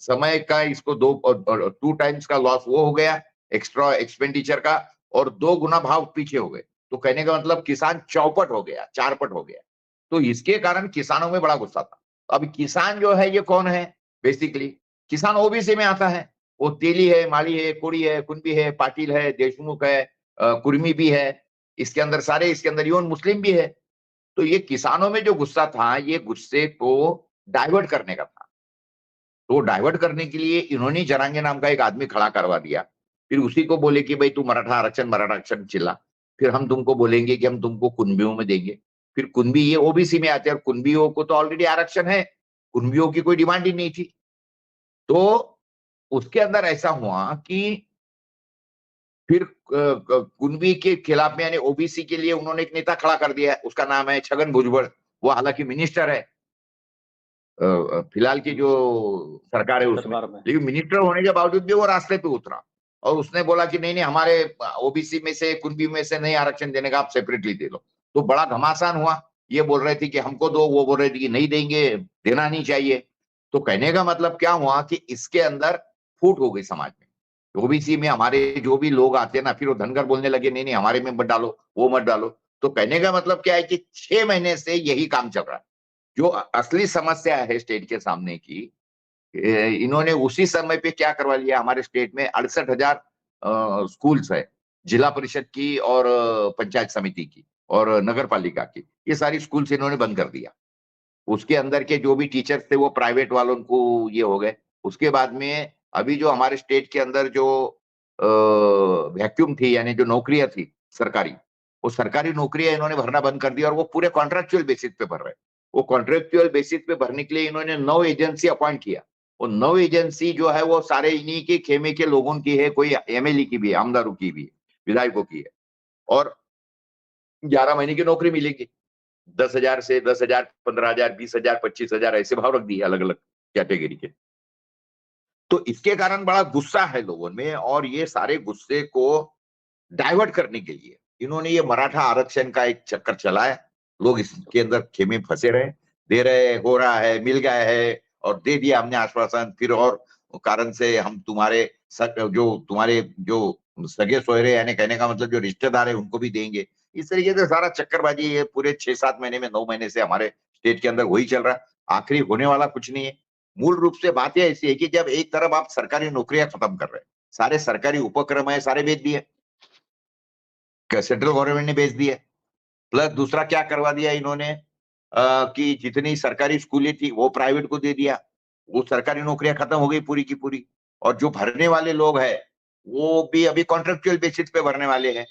समय का इसको दो और 2 टाइम्स का लॉस वो हो गया, एक्स्ट्रा एक्सपेंडिचर का, और 2 गुना भाव पीछे हो गए। तो कहने का मतलब किसान चौपट हो गया, 4 पट हो गया। तो इसके कारण किसानों में बड़ा गुस्सा था। अब किसान जो है ये कौन है? बेसिकली किसान ओबीसी में आता है। वो तेली है, माली है, कोड़ी है, कुंबी है, पाटिल है, देशमुख है, कुर्मी भी है, इसके अंदर सारे, इसके अंदर इवन मुस्लिम भी है। तो ये किसानों में जो गुस्सा था, ये गुस्से को डाइवर्ट करने का था। तो डाइवर्ट करने के लिए इन्होंने जरांगे नाम का एक आदमी खड़ा करवा दिया। फिर उसी को बोले कि भाई तू मराठा आरक्षण चिल्ला, फिर हम तुमको बोलेंगे कि हम तुमको कुंबियों में देंगे। फिर कुंबी ये ओबीसी में आते हैं, और कुंबियों को तो ऑलरेडी आरक्षण है, कुंबियों की कोई डिमांड ही नहीं थी। तो उसके अंदर ऐसा हुआ कि फिर कुणबी के खिलाफ में यानी ओबीसी के लिए उन्होंने एक नेता खड़ा कर दिया है, उसका नाम है छगन भुजबल। वो हालांकि मिनिस्टर है। फिलहाल की जो सरकार है उसमें, सरकार में। लेकिन मिनिस्टर होने के बावजूद भी वो रास्ते पे उतरा और उसने बोला कि नहीं नहीं, हमारे ओबीसी में से, कुणबी में से नहीं आरक्षण देने का, आप सेपरेटली दे लो। तो बड़ा घमासान हुआ, ये बोल रहे थे कि हमको दो, वो बोल रहे थे कि नहीं देंगे, देना नहीं चाहिए। तो कहने का मतलब क्या हुआ कि इसके अंदर फूट हो गई समाज में। ओबीसी में हमारे जो भी लोग आते हैं ना, फिर वो धनगर बोलने लगे नहीं नहीं हमारे में मत डालो, वो मत डालो। तो कहने का मतलब क्या है कि 6 महीने से यही काम चल रहा है। जो असली समस्या है स्टेट के सामने की, इन्होंने उसी समय पे क्या करवा लिया, हमारे स्टेट में 68,000 स्कूल्स है, जिला परिषद की और पंचायत समिति की और नगर पालिका की, ये सारी स्कूल्स इन्होंने बंद कर दिया। उसके अंदर के जो भी टीचर्स थे वो प्राइवेट वालों को ये हो गए। उसके बाद में अभी जो हमारे स्टेट के अंदर जो वैक्यूम थी, यानी जो नौकरियां थी सरकारी, वो सरकारी नौकरियां इन्होंने भरना बंद कर दिया और वो पूरे कॉन्ट्रेक्चुअल बेसिस पे भर रहे। वो कॉन्ट्रेक्चुअल बेसिस पे भरने के लिए इन्होंने 9 एजेंसी अपॉइंट किया। वो 9 एजेंसी जो है वो सारे इन्हीं के खेमे के लोगों की है, कोई एमएलए की भी है, आमदारों की भी है, विधायकों की है, और 11 महीने की नौकरी मिलेगी। 10,000 से 10,000, 15,000, 20,000, 25,000 ऐसे भाव रख दिए अलग अलग कैटेगरी के। तो इसके कारण बड़ा गुस्सा है लोगों में, और ये सारे गुस्से को डाइवर्ट करने के लिए इन्होंने ये मराठा आरक्षण का एक चक्कर चलाया। लोग इसके अंदर खेमे फंसे रहे, दे रहे, हो रहा है, मिल गया है और दे दिया हमने आश्वासन, फिर और कारण से हम तुम्हारे तुम्हारे जो सगे सोहरे, यानी कहने का मतलब जो रिश्तेदार है उनको भी देंगे। इस तरीके से सारा चक्करबाजी ये पूरे 6-7 महीने में, 9 महीने से हमारे स्टेट के अंदर वही चल रहा है। आखिरी होने वाला कुछ नहीं है। मूल रूप से बात यह ऐसी है कि जब एक तरफ आप सरकारी नौकरियां खत्म कर रहे हैं, सारे सरकारी उपक्रम है सारे बेच दिए, सेंट्रल गवर्नमेंट ने बेच दिए। प्लस दूसरा क्या करवा दिया इन्होंने, कि जितनी सरकारी स्कूलें थी वो प्राइवेट को दे दिया। वो सरकारी नौकरियां खत्म हो गई पूरी की पूरी, और जो भरने वाले लोग हैं वो भी अभी कॉन्ट्रेक्चुअल बेसिस पे भरने वाले हैं।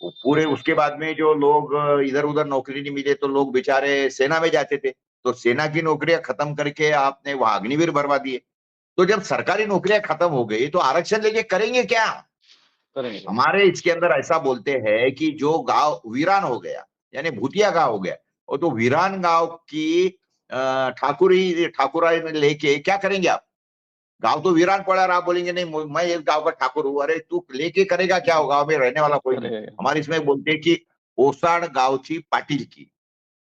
वो पूरे, उसके बाद में जो लोग इधर उधर नौकरी नहीं मिले तो लोग बेचारे सेना में जाते थे, तो सेना की नौकरियां खत्म करके आपने वहां अग्निवीर भरवा दिए। तो जब सरकारी नौकरियां खत्म हो गई तो आरक्षण लेके करेंगे क्या? करेंगे। हमारे इसके अंदर ऐसा बोलते हैं कि जो गांव वीरान हो गया, यानी भूतिया गांव हो गया, और तो वीरान गांव की ठाकुरा लेके क्या करेंगे आप? गांव तो वीरान पड़ा और आप बोलेंगे नहीं मैं इस गांव का ठाकुर हूं। अरे तू लेके करेगा क्या? होगा, में रहने वाला कोई नहीं। करेंगे। हमारे इसमें बोलते हैं कि ओसाड गावची पाटिल की,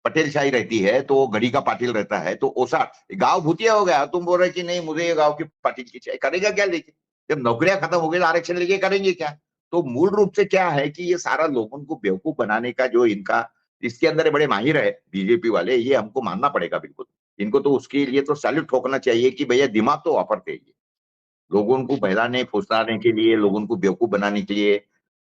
पटेल शाही रहती है तो गढ़ी का पाटिल रहता है, तो ओसाड गांव भूतिया हो गया। तुम बोल रहे कि नहीं मुझे ये गांव की पाटिल की चाहिए, करेगा क्या लेके? जब नौकरियां खत्म हो गई तो आरक्षण लेके करेंगे क्या? तो मूल रूप से क्या है कि ये सारा लोगों को बेवकूफ बनाने का जो इनका, इसके अंदर बड़े माहिर है बीजेपी वाले, ये हमको मानना पड़ेगा बिल्कुल। इनको तो उसके लिए तो सैल्यूट ठोकना चाहिए कि भैया दिमाग तो वापरते ही, लोगों को बहलाने फुसलाने के लिए, लोगों को बेवकूफ बनाने के लिए,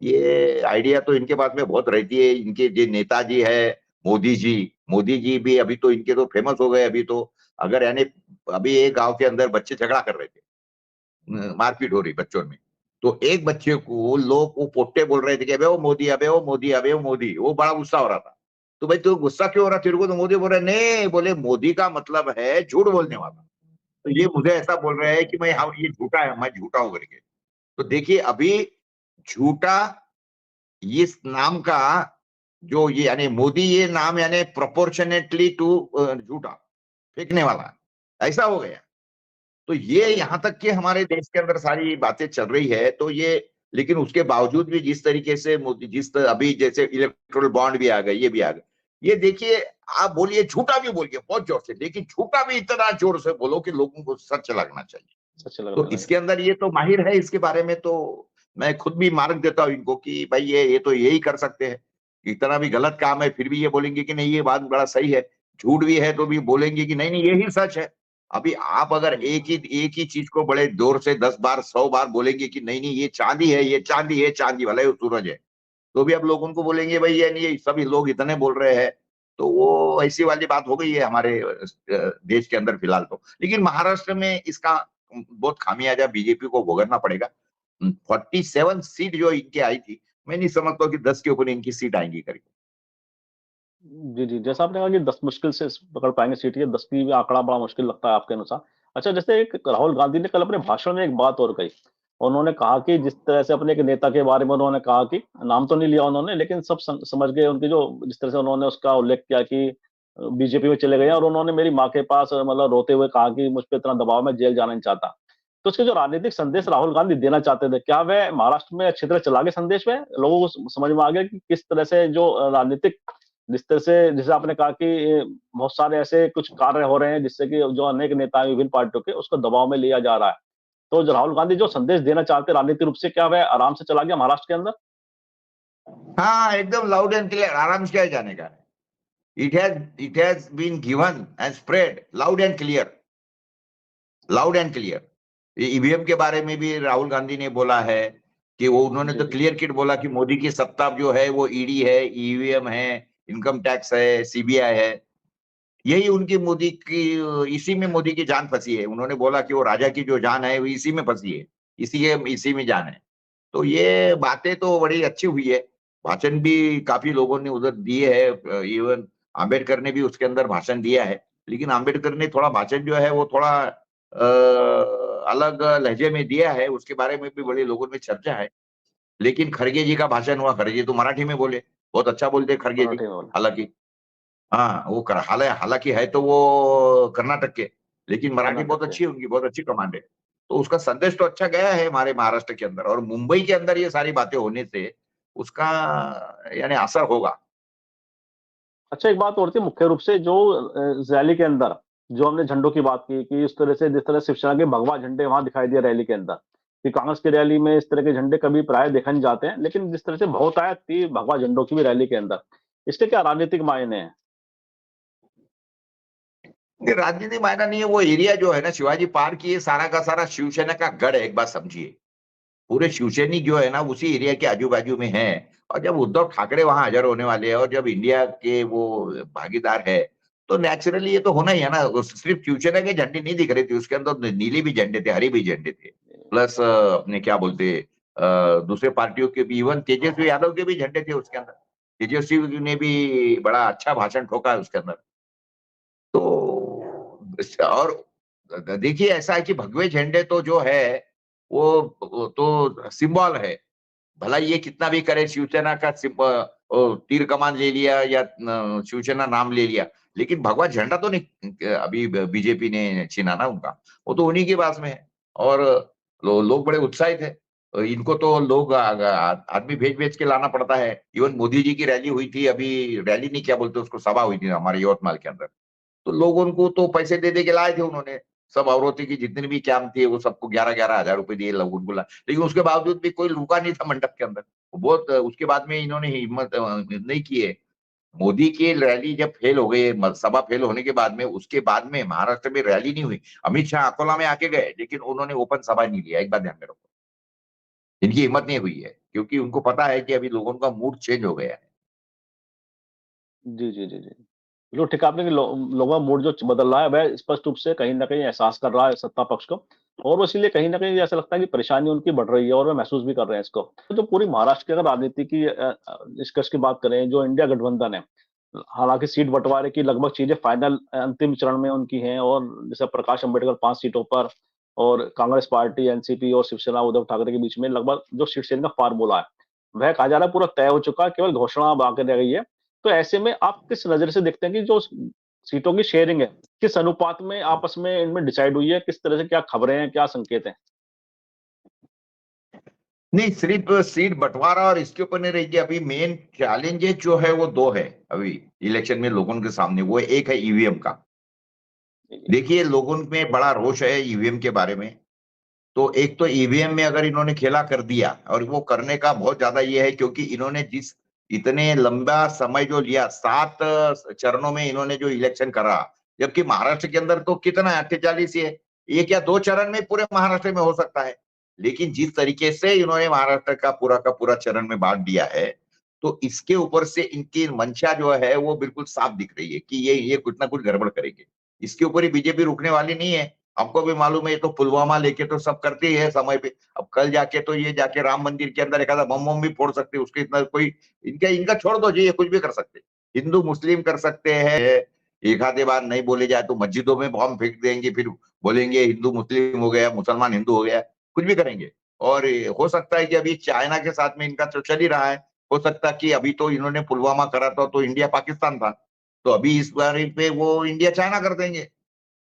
ये आइडिया तो इनके पास में बहुत रहती है। इनके जो नेताजी है, मोदी जी भी अभी तो इनके तो फेमस हो गए अभी तो। अगर यानी अभी एक गांव के अंदर बच्चे झगड़ा कर रहे थे, मारपीट हो रही बच्चों में, तो एक बच्चे को लोग वो पोट्टे बोल रहे थे कि अबे वो मोदी, अबे वो मोदी, अबे वो मोदी, वो बड़ा गुस्सा हो रहा था। तो भाई तू गुस्सा क्यों हो रहा, तेरे को तो मोदी बोल रहे, नहीं बोले मोदी का मतलब है झूठ बोलने वाला। तो ये मुझे ऐसा बोल रहे हैं कि मैं, हाँ ये झूठा है, मैं झूठा हूं करके। तो देखिए अभी झूठा, इस नाम का जो ये यानी मोदी, ये नाम यानी प्रोपोर्शनेटली टू झूठा, फेंकने वाला, ऐसा हो गया। तो ये यहाँ तक कि हमारे देश के अंदर सारी बातें चल रही है, तो ये, लेकिन उसके बावजूद भी जिस तरीके से मोदी, अभी जैसे इलेक्ट्रोल बॉन्ड भी आ गए, ये भी आ गए, ये देखिए, आप बोलिए झूठा भी बोलिए बहुत जोर से, लेकिन झूठा भी इतना जोर से बोलो कि लोगों को सच लगना चाहिए। सच लगने तो लगे। इसके अंदर ये तो माहिर है, इसके बारे में तो मैं खुद भी मार्क देता हूँ इनको कि भाई ये तो यही कर सकते हैं। इतना भी गलत काम है फिर भी ये बोलेंगे कि नहीं ये बात बड़ा सही है। झूठ भी है तो भी बोलेंगे कि नहीं नहीं यही सच है। अभी आप अगर एक ही चीज को बड़े जोर से 10 बार 100 बार बोलेंगे कि नहीं नहीं ये चांदी है, ये चांदी है, चांदी वाला ये सूरज है, तो भी अब लोग उनको बोलेंगे भाई ये नहीं, ये सभी लोग इतने बोल रहे हैं। तो वो ऐसी वाली बात हो गई है हमारे देश के अंदर फिलहाल तो। लेकिन महाराष्ट्र में इसका बहुत खामियाजा बीजेपी को भुगतना पड़ेगा। 47 सीट जो इनकी आई थी, मैं नहीं समझता कि 10 के ऊपर इनकी सीट आएंगी करीब। जी, जी। जैसा आपने कहा कि 10 मुश्किल से पकड़ पाएँगे सीट, ये 10 भी आंकड़ा बड़ा मुश्किल लगता है आपके अनुसार। अच्छा, जैसे एक राहुल गांधी ने कल अपने भाषण में एक बात और कही। उन्होंने कहा कि जिस तरह से अपने एक नेता के बारे में उन्होंने कहा कि नाम तो नहीं लिया उन्होंने, लेकिन सब समझ गए उनकी जो जिस तरह से उन्होंने उसका उल्लेख किया कि बीजेपी में चले गए और उन्होंने मेरी माँ के पास मतलब रोते हुए कहा कि मुझ पे इतना दबाव, मैं जेल जाना नहीं चाहता। तो उसके जो राजनीतिक संदेश राहुल गांधी देना चाहते थे, क्या वह महाराष्ट्र में अच्छी तरह चला गया संदेश में? लोगों को समझ में आ गया कि किस तरह से जो राजनीतिक, जिस तरह से, जैसे आपने कहा कि बहुत सारे ऐसे कुछ कार्य हो रहे हैं जिससे कि जो अनेक नेता हैं विभिन्न पार्टियों के, उसको दबाव में लिया जा रहा है। तो जो राहुल गांधी जो संदेश देना चाहते हैं राजनीतिक रूप से, क्या वह आराम से चला गया महाराष्ट्र के अंदर? हाँ, एकदम लाउड एंड क्लियर, आराम से क्या जाने का है। It has been given and spread loud and clear, loud and clear. EVM के बारे में भी राहुल गांधी ने बोला है कि वो, उन्होंने जी, तो जी। क्लियर किट बोला कि मोदी की सत्ता जो है वो ईडी है, ईवीएम है, इनकम टैक्स है, सीबीआई है। यही उनकी मोदी की, इसी में मोदी की जान फंसी है। उन्होंने बोला कि वो राजा की जो जान है वो इसी में फंसी है, इसी में जान है। तो ये बातें तो बड़ी अच्छी हुई है। भाषण भी काफी लोगों ने उधर दिए है, इवन आम्बेडकर ने भी उसके अंदर भाषण दिया है। लेकिन आम्बेडकर ने थोड़ा भाषण जो है वो थोड़ा अलग लहजे में दिया है, उसके बारे में भी बड़े लोगों में चर्चा है। लेकिन खड़गे जी का भाषण हुआ, खड़गे जी तो मराठी में बोले, बहुत अच्छा बोलते हैं खड़गे जी। मराठी में बोला। हालांकि हाँ, वो हालांकि है तो वो कर्नाटक के, लेकिन मराठी बहुत कर्नाटक के। अच्छी है उनकी, बहुत अच्छी कमांड है। तो उसका संदेश तो अच्छा गया है हमारे महाराष्ट्र के अंदर, और मुंबई के अंदर ये सारी बातें होने से उसका यानी असर होगा। अच्छा, एक बात और थी मुख्य रूप से जो रैली के अंदर जो हमने झंडों की बात की कि इस तरह से, जिस तरह शिवसेना के भगवा झंडे वहां दिखाई दिए रैली के अंदर, कि कांग्रेस की रैली में इस तरह के झंडे कभी प्राय देखे नहीं जाते हैं, लेकिन जिस तरह से बहुतायत थी भगवा झंडों की भी रैली के अंदर, इसके क्या राजनीतिक मायने हैं? ये राजनीतिक मायना नहीं है, वो एरिया जो है ना शिवाजी पार्क, ये सारा का सारा शिवसेना का गढ़ है, एक बात समझिए। पूरे शिवसैनिक जो है ना उसी एरिया के आजू बाजू में है। और जब उद्धव ठाकरे वहां हाजिर होने वाले हैं और जब इंडिया के वो भागीदार है, तो नेचुरली ये तो होना ही है ना। सिर्फ शिवसेना के झंडे नहीं दिख रहे थे उसके अंदर, नीले भी झंडे थे, हरे भी झंडे थे, प्लस अपने क्या बोलते, दूसरे पार्टियों के भी, इवन तेजस्वी यादव के भी झंडे थे उसके अंदर। तेजस्वी ने भी बड़ा अच्छा भाषण ठोका है उसके अंदर। तो और देखिए, ऐसा है कि भगवे झंडे तो जो है वो तो सिंबल है। भला ये कितना भी करे, शिवसेना का तीर कमान ले लिया या शिवसेना नाम ले लिया, लेकिन भगवा झंडा तो नहीं अभी बीजेपी ने छीना ना उनका, वो तो उन्हीं के पास में है। और लोग बड़े उत्साहित है। इनको तो लोग आदमी भेज भेज के लाना पड़ता है। इवन मोदी जी की रैली हुई थी अभी, रैली नहीं क्या बोलते उसको, सभा हुई थी हमारे यवतमाल के अंदर। तो लोगों को तो पैसे दे दे के लाए थे उन्होंने, सब औरतें की जितनी भी कैंप थी वो सबको 11-11 हजार रुपए दिए लोगों को, लेकिन उसके बावजूद भी कोई रुका नहीं था मंडप के अंदर। वो बहुत उसके बाद में इन्होंने हिम्मत नहीं की है। मोदी की रैली जब फेल हो गई, सभा फेल होने के बाद में, उसके बाद में महाराष्ट्र में रैली नहीं हुई। अमित शाह अकोला में आके गए, लेकिन उन्होंने ओपन सभा नहीं लिया, एक बात ध्यान में रखो। इनकी हिम्मत नहीं हुई है, क्योंकि उनको पता है कि अभी लोगों का मूड चेंज हो गया है। जी, जी, जी, जी। बिल्कुल ठीक है आपने कि लोगों का मूड जो बदल रहा है, वह स्पष्ट रूप से कहीं न कहीं एहसास कर रहा है सत्ता पक्ष को, और वो इसीलिए कहीं न कहीं ऐसा लगता है कि परेशानी उनकी बढ़ रही है और वे महसूस भी कर रहे हैं इसको। तो जो पूरी महाराष्ट्र की अगर राजनीति की निष्कर्ष की बात करें, जो इंडिया गठबंधन है, हालाँकि सीट बँटवारे की लगभग चीज़ें फाइनल अंतिम चरण में उनकी हैं, और जैसे प्रकाश अंबेडकर 5 सीटों पर, और कांग्रेस पार्टी, एनसीपी और शिवसेना उद्धव ठाकरे के बीच में लगभग जो सीट शेयरिंग का फार्मूला है, वह कहा जा रहा है पूरा तय हो चुका है, केवल घोषणा बाकी रह गई है। तो ऐसे में आप किस नज़र से देखते हैं कि जो सीटों की शेयरिंग है, किस अनुपात में आपस में इनमें डिसाइड हुई है? किस तरह से, क्या खबरें हैं, क्या संकेत हैं? नहीं, सिर्फ सीट बंटवारा और इसके ऊपर नहीं रहेगी। अभी मेन चैलेंजेस जो है वो दो है अभी इलेक्शन में लोगों के सामने। वो एक है ईवीएम का। जी, देखिए, लोगों में बड़ा रोष है ईवीएम के बारे में। तो एक तो ईवीएम में अगर इन्होंने खेला कर दिया, और वो करने का बहुत ज्यादा ये है क्योंकि इन्होंने जिस इतने लंबा समय जो लिया, 7 चरणों में इन्होंने जो इलेक्शन करा, जबकि महाराष्ट्र के अंदर तो कितना है, 48 ही है। 1 या 2 चरण में पूरे महाराष्ट्र में हो सकता है। लेकिन जिस तरीके से इन्होंने महाराष्ट्र का पूरा चरण में बांट दिया है, तो इसके ऊपर से इनकी मंशा जो है वो बिल्कुल साफ दिख रही है कि ये कुछ ना कुछ गड़बड़ करेंगे। इसके ऊपर ही बीजेपी रुकने वाली नहीं है। आपको भी मालूम है, ये तो पुलवामा लेके तो सब करते ही है समय पे। अब कल जाके तो ये जाके राम मंदिर के अंदर एक आधा बम बम भी फोड़ सकते हैं, उसके इतना कोई, इनका इनका छोड़ दो जी, ये कुछ भी कर सकते। हिंदू मुस्लिम कर सकते हैं। एक आधे बार नहीं बोले जाए तो मस्जिदों में बम फेंक देंगे, फिर बोलेंगे हिंदू मुस्लिम हो गया, मुसलमान हिंदू हो गया, कुछ भी करेंगे। और हो सकता है कि अभी चाइना के साथ में इनका तो चल ही रहा है। हो सकता है कि अभी तो इन्होंने पुलवामा करा था तो इंडिया पाकिस्तान था, तो अभी इस बार पे वो इंडिया चाइना कर देंगे।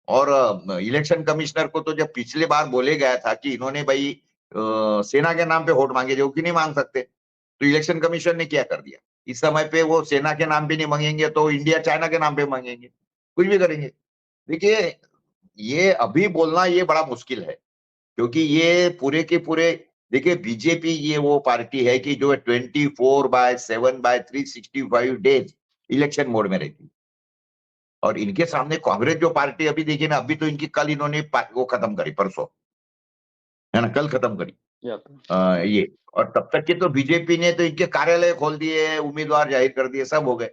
और इलेक्शन कमिश्नर को तो जब पिछले बार बोले गया था कि इन्होंने भाई सेना के नाम पे वोट मांगे, जो कि नहीं मांग सकते, तो इलेक्शन कमीशन ने क्या कर दिया, इस समय पे वो सेना के नाम पे नहीं मांगेंगे तो इंडिया चाइना के नाम पे मांगेंगे, कुछ भी करेंगे। देखिए, ये अभी बोलना ये बड़ा मुश्किल है, क्योंकि ये पूरे के पूरे, देखिए बीजेपी ये वो पार्टी है कि जो 24/7/365 डेज इलेक्शन मोड में रहती है। और इनके सामने कांग्रेस जो पार्टी अभी देखिए ना, अभी तो इनकी कल इन्होंने वो खत्म करी, परसों, है ना, कल खत्म करी या ये। और तब तक के तो बीजेपी ने तो इनके कार्यालय खोल दिए, उम्मीदवार जाहिर कर दिए, सब हो गए।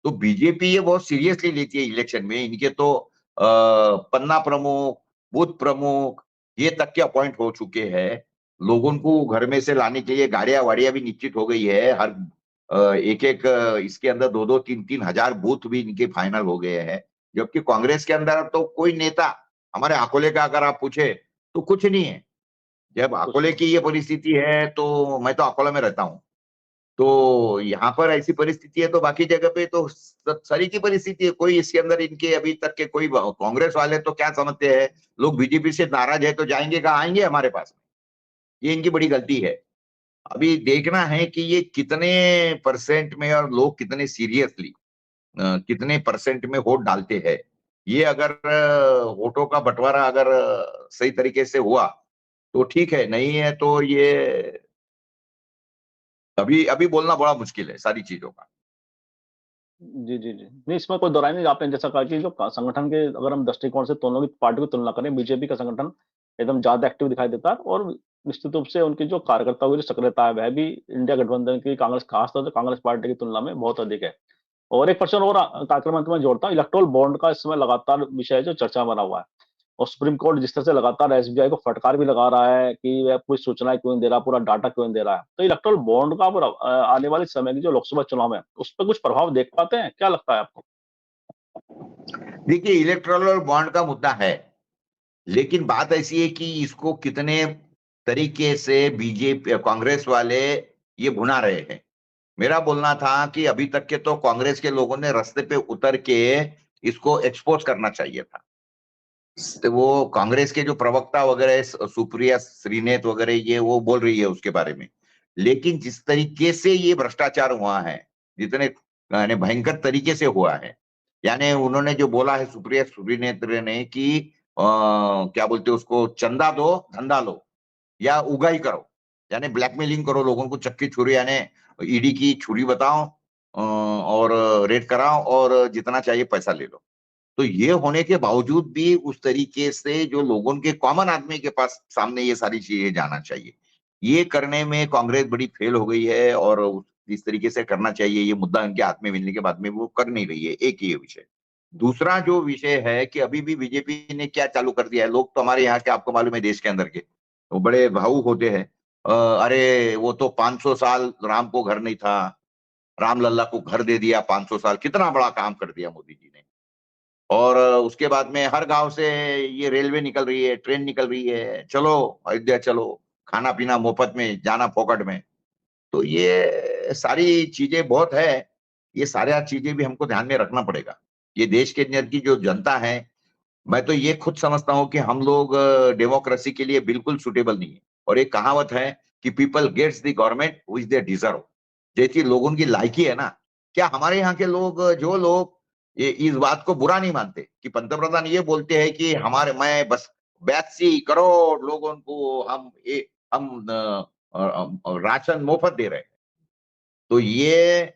तो बीजेपी ये बहुत सीरियसली लेती है इलेक्शन में। इनके तो पन्ना प्रमुख, बूथ प्रमुख ये तक के अपॉइंट हो चुके हैं। लोगों को घर में से लाने के लिए गाड़ियां वाड़ियां भी निश्चित हो गई है। हर एक एक इसके अंदर 2-2, 3-3 हजार बूथ भी इनके फाइनल हो गए हैं। जबकि कांग्रेस के अंदर तो कोई नेता, हमारे अकोले का अगर आप पूछे तो कुछ नहीं है। जब कुछ अकोले नहीं। की ये परिस्थिति है, तो मैं तो अकोला में रहता हूं, तो यहाँ पर ऐसी परिस्थिति है, तो बाकी जगह पे तो सरी की परिस्थिति है। कोई इसके अंदर इनके अभी तक के कोई, कांग्रेस वाले तो क्या समझते हैं, लोग बीजेपी से नाराज है तो जाएंगे कहाँ, आएंगे हमारे पास। ये इनकी बड़ी गलती है। अभी देखना है कि ये कितने परसेंट में और लोग कितने सीरियसली कितने परसेंट में वोट डालते हैं। ये अगर वोटों का बंटवारा अगर सही तरीके से हुआ तो ठीक है, नहीं है तो ये अभी अभी बोलना बड़ा मुश्किल है सारी चीजों का। जी, जी, जी। नहीं, इसमें कोई दो राय नहीं। आपने जैसा कहा कि जो संगठन के अगर हम दृष्टिकोण से दोनों की पार्टी की तुलना करें, बीजेपी का संगठन एकदम ज़्यादा एक्टिव दिखाई देता है और निश्चित रूप से उनकी जो कार्यकर्ताओं की जो सक्रियता है, वह भी इंडिया गठबंधन की कांग्रेस, खासतौर से कांग्रेस पार्टी की तुलना में बहुत अधिक है। और एक प्रश्न और कार्यक्रम अंत में जोड़ता हूँ, इलेक्टोरल बॉन्ड का इस समय लगातार विषय है जो चर्चा में बना हुआ है। और सुप्रीम कोर्ट जिस तरह से लगातार एसबीआई को फटकार भी लगा रहा है कि वह कोई सूचनाएं क्यों नहीं दे रहा, पूरा डाटा क्यों नहीं दे रहा है। तो इलेक्टोरल बॉन्ड का आने वाले समय की जो लोकसभा चुनाव है, उस पर कुछ प्रभाव देख पाते हैं? क्या लगता है आपको? देखिए, इलेक्टोरल बॉन्ड का मुद्दा है, लेकिन बात ऐसी है कि इसको कितने तरीके से बीजेपी कांग्रेस वाले ये भुना रहे हैं। मेरा बोलना था कि अभी तक के तो कांग्रेस के लोगों ने रास्ते पे उतर के इसको एक्सपोज करना चाहिए था। वो कांग्रेस के जो प्रवक्ता वगैरह सुप्रिया श्रीनेत वगैरह ये वो बोल रही है उसके बारे में, लेकिन जिस तरीके से ये भ्रष्टाचार हुआ है, जितने यानी भयंकर तरीके से हुआ है, यानी उन्होंने जो बोला है सुप्रिया श्रीनेत्र ने कि क्या बोलते हैं उसको, चंदा दो धंधा लो या उगाई करो, यानी ब्लैकमेलिंग करो लोगों को, चक्की छुरी यानी ईडी की छुरी बताओ और रेड कराओ और जितना चाहिए पैसा ले लो। तो ये होने के बावजूद भी उस तरीके से जो लोगों के, कॉमन आदमी के पास सामने ये सारी चीजें जाना चाहिए, ये करने में कांग्रेस बड़ी फेल हो गई है। और इस तरीके से करना चाहिए, ये मुद्दा उनके हाथ में मिलने के बाद में वो कर नहीं रही है। एक ये विषय। दूसरा जो विषय है कि अभी भी बीजेपी ने क्या चालू कर दिया है, लोग तो हमारे यहाँ के, आपको मालूम है देश के अंदर के, वो बड़े भावुक होते हैं। अरे वो तो 500 साल राम को घर नहीं था, राम लल्ला को घर दे दिया, 500 साल कितना बड़ा काम कर दिया मोदी जी ने। और उसके बाद में हर गांव से ये रेलवे निकल रही है, ट्रेन निकल रही है, चलो अयोध्या चलो, खाना पीना मुफ्त में, जाना फोकट में। तो ये सारी चीजें बहुत है, ये सारी चीजें भी हमको ध्यान में रखना पड़ेगा। ये देश के अंदर की जो जनता है, मैं तो ये खुद समझता हूं कि हम लोग डेमोक्रेसी के लिए बिल्कुल सुटेबल नहीं है। और एक कहावत है कि people gets the government which they deserve. जैसी लोगों की लायकी है ना, क्या हमारे यहाँ के लोग, जो लोग ये इस बात को बुरा नहीं मानते कि पंतप्रधान ये बोलते हैं कि हमारे, मैं बस 82 करोड़ लोगों को हम राशन मुफ्त दे रहे हैं, तो ये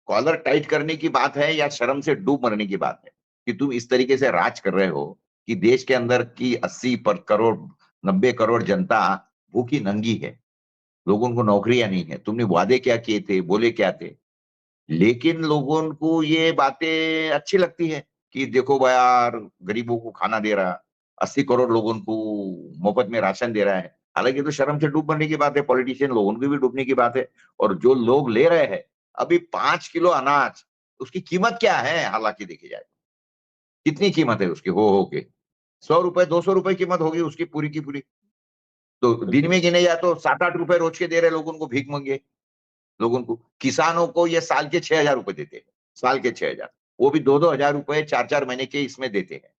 कॉलर टाइट करने की बात है या शर्म से डूब मरने की बात है कि तुम इस तरीके से राज कर रहे हो कि देश के अंदर की 80 करोड़ 90 करोड़ जनता भूखी नंगी है, लोगों को नौकरियां नहीं है। तुमने वादे क्या किए थे, बोले क्या थे, लेकिन लोगों को ये बातें अच्छी लगती है कि देखो भाई यार, गरीबों को खाना दे रहा, 80 करोड़ लोगों को मुफ्त में राशन दे रहा है। हालांकि तो शर्म से डूब मरने की बात है, पॉलिटिशियन लोगों की भी डूबने की बात है। और जो लोग ले रहे हैं अभी 5 किलो अनाज, उसकी कीमत क्या है, हालांकि देखी जाए कितनी कीमत है उसकी, हो के 100 रुपए 200 रुपए कीमत होगी उसकी पूरी की पूरी। तो दिन बिल्कुल। में गिने या तो 7-8 रुपए रोज के दे रहे लोगों को, भीख मंगे लोगों को। किसानों को ये साल के 6,000 रुपए देते हैं, साल के 6,000। वो भी 2-2 हजार रुपए 4-4 महीने के इसमें देते हैं।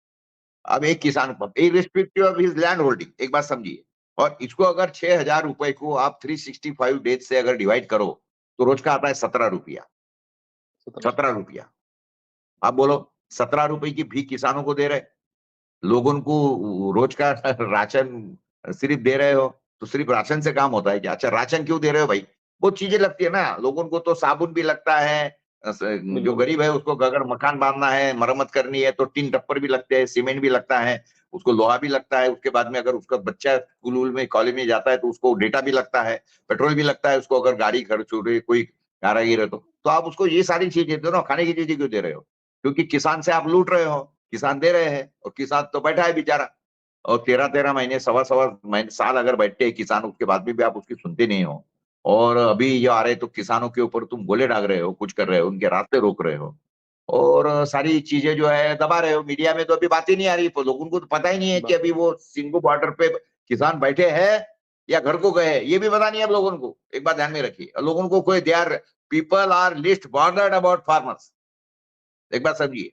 अब एक किसान को irrespective of his land holding, एक बात समझिए, और इसको अगर 6,000 रुपए को आप 365 डेज से अगर डिवाइड करो तो रोज का आता है 17 रुपया। 17 रुपया। आप बोलो 17 रुपए की भीख किसानों को दे रहे, लोगों को रोज का राशन सिर्फ दे रहे हो, तो सिर्फ राशन से काम होता है क्या? अच्छा, राशन क्यों दे रहे हो भाई? बहुत चीजें लगती है ना लोगों को, तो साबुन भी लगता है, जो बिल्कुल। गरीब है उसको अगर मकान बांधना है, मरम्मत करनी है तो टीन टप्पर भी लगते हैं, सीमेंट भी लगता है, उसको लोहा भी लगता है, उसके बाद में अगर उसका बच्चा स्कूल में कॉलेज में जाता है तो उसको डेटा भी लगता है, पेट्रोल भी लगता है उसको, अगर गाड़ी खर्च हो रही है, कोई कारागिर है तो आप उसको ये सारी चीजें दे रहे हो, खाने की चीजें क्यों दे रहे हो? क्योंकि किसान से आप लूट रहे हो, किसान दे रहे हैं और किसान तो बैठा है बेचारा, और 13-13 महीने, सवा-सवा महीने, साल अगर बैठते हैं किसान, उसके बाद भी आप उसकी सुनते नहीं हो। और अभी ये आ रहे तो किसानों के ऊपर तुम गोले दाग रहे हो, कुछ कर रहे हो, उनके रास्ते रोक रहे हो, और सारी चीजें जो है दबा रहे हो। मीडिया में तो अभी बात ही नहीं आ रही, लोगों को तो पता ही नहीं है कि बात अभी वो सिंगू बॉर्डर पे किसान बैठे हैं या घर को गए, ये भी पता नहीं है अब लोगों को। एक बात ध्यान में रखिए, लोगों को कोई they are people are least bothered about farmers, एक बात समझिए।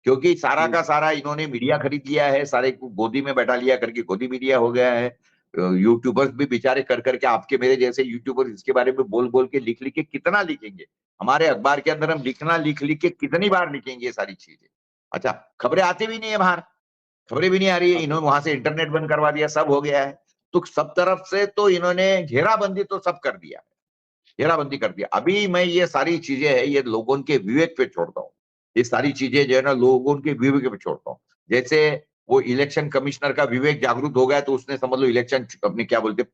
क्योंकि सारा जी, का सारा इन्होंने मीडिया खरीद लिया है, सारे को गोदी में बैठा लिया करके गोदी मीडिया हो गया है। यूट्यूबर्स भी बेचारे कर करके, आपके मेरे जैसे यूट्यूबर इसके बारे में बोल बोल के लिख लिख के कितना लिखेंगे, हमारे अखबार के अंदर हम लिखना लिख लिख के कितनी बार लिखेंगे ये सारी चीजें। अच्छा, खबरें आती भी नहीं है बाहर, खबरें भी नहीं आ रही है, बात इन्होंने वहां से इंटरनेट बंद करवा दिया, सब हो गया है। तो सब तरफ से तो इन्होंने घेराबंदी तो सब कर दिया, घेराबंदी कर दिया। अभी मैं ये सारी चीजें है ये लोगों के विवेक पे छोड़ता हूँ, ये सारी चीजें जो है ना लोगों के विवेक पे छोड़ता हूँ। जैसे वो इलेक्शन कमिश्नर का विवेक जागरूक हो गया तो उसने समझ लो इलेक्शन अपने क्या बोलते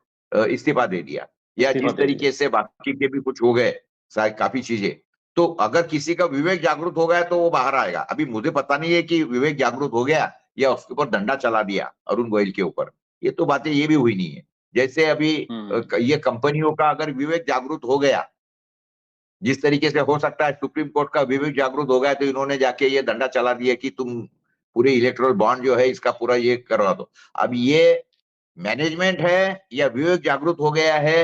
इस्तीफा दे दिया, या इस्तीफा जिस दे दिया। तरीके से बाकी के भी कुछ हो गए शायद काफी चीजें। तो अगर किसी का विवेक जागरूक हो गया तो वो बाहर आएगा। अभी मुझे पता नहीं है कि विवेक जागरूक हो गया या उसके ऊपर डंडा चला दिया अरुण गोयल के ऊपर, ये तो बातें ये भी हुई नहीं है। जैसे अभी हुँ, ये कंपनियों का अगर विवेक जागरूक हो गया, जिस तरीके से हो सकता है सुप्रीम कोर्ट का विवेक जागरूक हो गया तो इन्होंने जाके ये डंडा चला दिया कि तुम पूरे इलेक्टोरल बॉन्ड जो है इसका पूरा ये करवा दो। अब ये मैनेजमेंट है या विवेक जागरूक हो गया है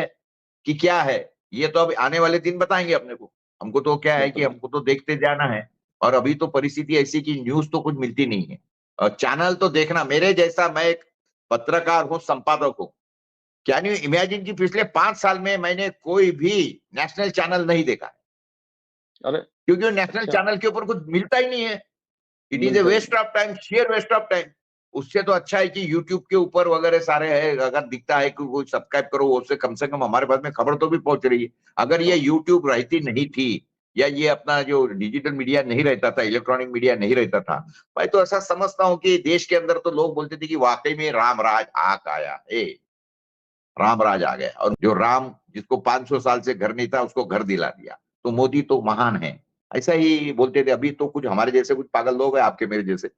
कि क्या है, ये तो अब आने वाले दिन बताएंगे अपने को। हमको तो क्या है कि बिल्कुल, हमको तो देखते जाना है, और अभी तो परिस्थिति ऐसी कि न्यूज तो कुछ मिलती नहीं है। चैनल तो देखना, मेरे जैसा, मैं एक पत्रकार हूँ, संपादक हूँ, कैन यू इमेजिन कि पिछले 5 साल में मैंने कोई भी नेशनल चैनल नहीं देखा, अरे! क्योंकि नेशनल अच्छा, चैनल के ऊपर कुछ मिलता ही नहीं है। इट इज ए मिलता ही नहीं। Waste of time, sheer waste of time. उससे तो अच्छा है कि यूट्यूब के ऊपर वगैरह सारे है, अगर दिखता है कि वो सब्सक्राइब करो, उससे कम से कम हमारे पास में खबर तो भी पहुंच रही है। अगर ये यूट्यूब रहती नहीं थी, या ये अपना जो डिजिटल मीडिया नहीं रहता था, इलेक्ट्रॉनिक मीडिया नहीं रहता था, मैं तो ऐसा समझता हूँ कि देश के अंदर तो लोग बोलते थे कि वाकई में राम राज आक आया, राम राज आ गया, और जो राम जिसको 500 साल से घर नहीं था उसको घर दिला दिया, तो मोदी तो महान है, ऐसा ही बोलते थे। अभी तो कुछ हमारे जैसे कुछ पागल लोग हैं, आपके मेरे जैसे,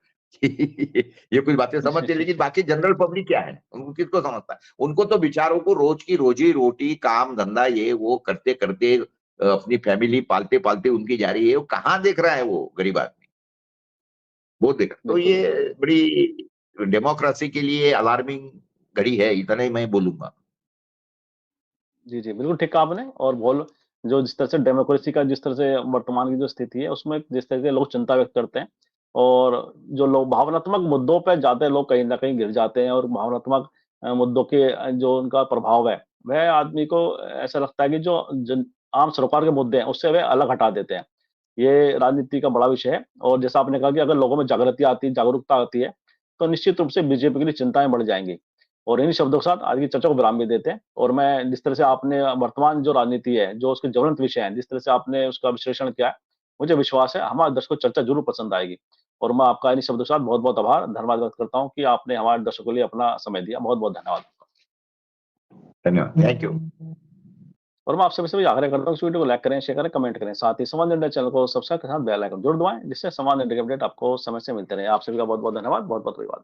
ये कुछ बातें समझते, लेकिन बाकी जनरल पब्लिक क्या है, उनको किसको समझता है? उनको तो बेचारों को रोज की रोजी रोटी, काम धंधा ये वो करते करते अपनी फैमिली पालते पालते उनकी जा रही है, वो कहाँ देख रहा है वो गरीब आदमी, वो देख रहा। तो बिल्कुल, बिल्कुल। ये बड़ी डेमोक्रेसी के लिए अलार्मिंग घड़ी है, इतना ही मैं बोलूंगा। जी, जी, बिल्कुल ठीक कहा आपने और बोल जो जिस तरह से डेमोक्रेसी का जिस तरह से वर्तमान की जो स्थिति है, उसमें जिस तरह से लोग चिंता व्यक्त करते हैं और जो लोग भावनात्मक मुद्दों पे ज़्यादा लोग कहीं न कहीं घिर जाते हैं और भावनात्मक मुद्दों के जो उनका प्रभाव है, वह आदमी को ऐसा लगता है कि जो जन आम सरोकार के मुद्दे हैं, उससे वे अलग हटा देते हैं। ये राजनीति का बड़ा विषय है और जैसा आपने कहा कि अगर लोगों में जागृति आती है, जागरूकता आती है, तो निश्चित रूप से बीजेपी के लिए चिंताएँ बढ़ जाएँगी। और इन्हीं शब्दों के साथ आज की चर्चा को विराम भी देते हैं और मैं जिस तरह से आपने वर्तमान जो राजनीति है, जो उसके ज्वलंत विषय हैं, जिस तरह से आपने उसका विश्लेषण किया है, मुझे विश्वास है हमारे दर्शकों को चर्चा ज़रूर पसंद आएगी। और मैं आपका इन्हीं शब्दों के साथ बहुत-बहुत आभार, धन्यवाद व्यक्त करता हूँ कि आपने हमारे दर्शकों के लिए अपना समय दिया। बहुत-बहुत धन्यवाद आपका। धन्यवाद, थैंक यू। और मैं आपसे भी आग्रह करता हूँ इस वीडियो को लाइक करें, शेयर करें, कमेंट करें। साथ ही संवाद इंडिया चैनल को सब्सक्राइब के साथ बेल आइकन ज़रूर दबाएँ, जिससे संवाद इंडिया के अपडेट आपको समय से मिलते रहे। आप सभी का बहुत-बहुत धन्यवाद, बहुत-बहुत अभिवादन।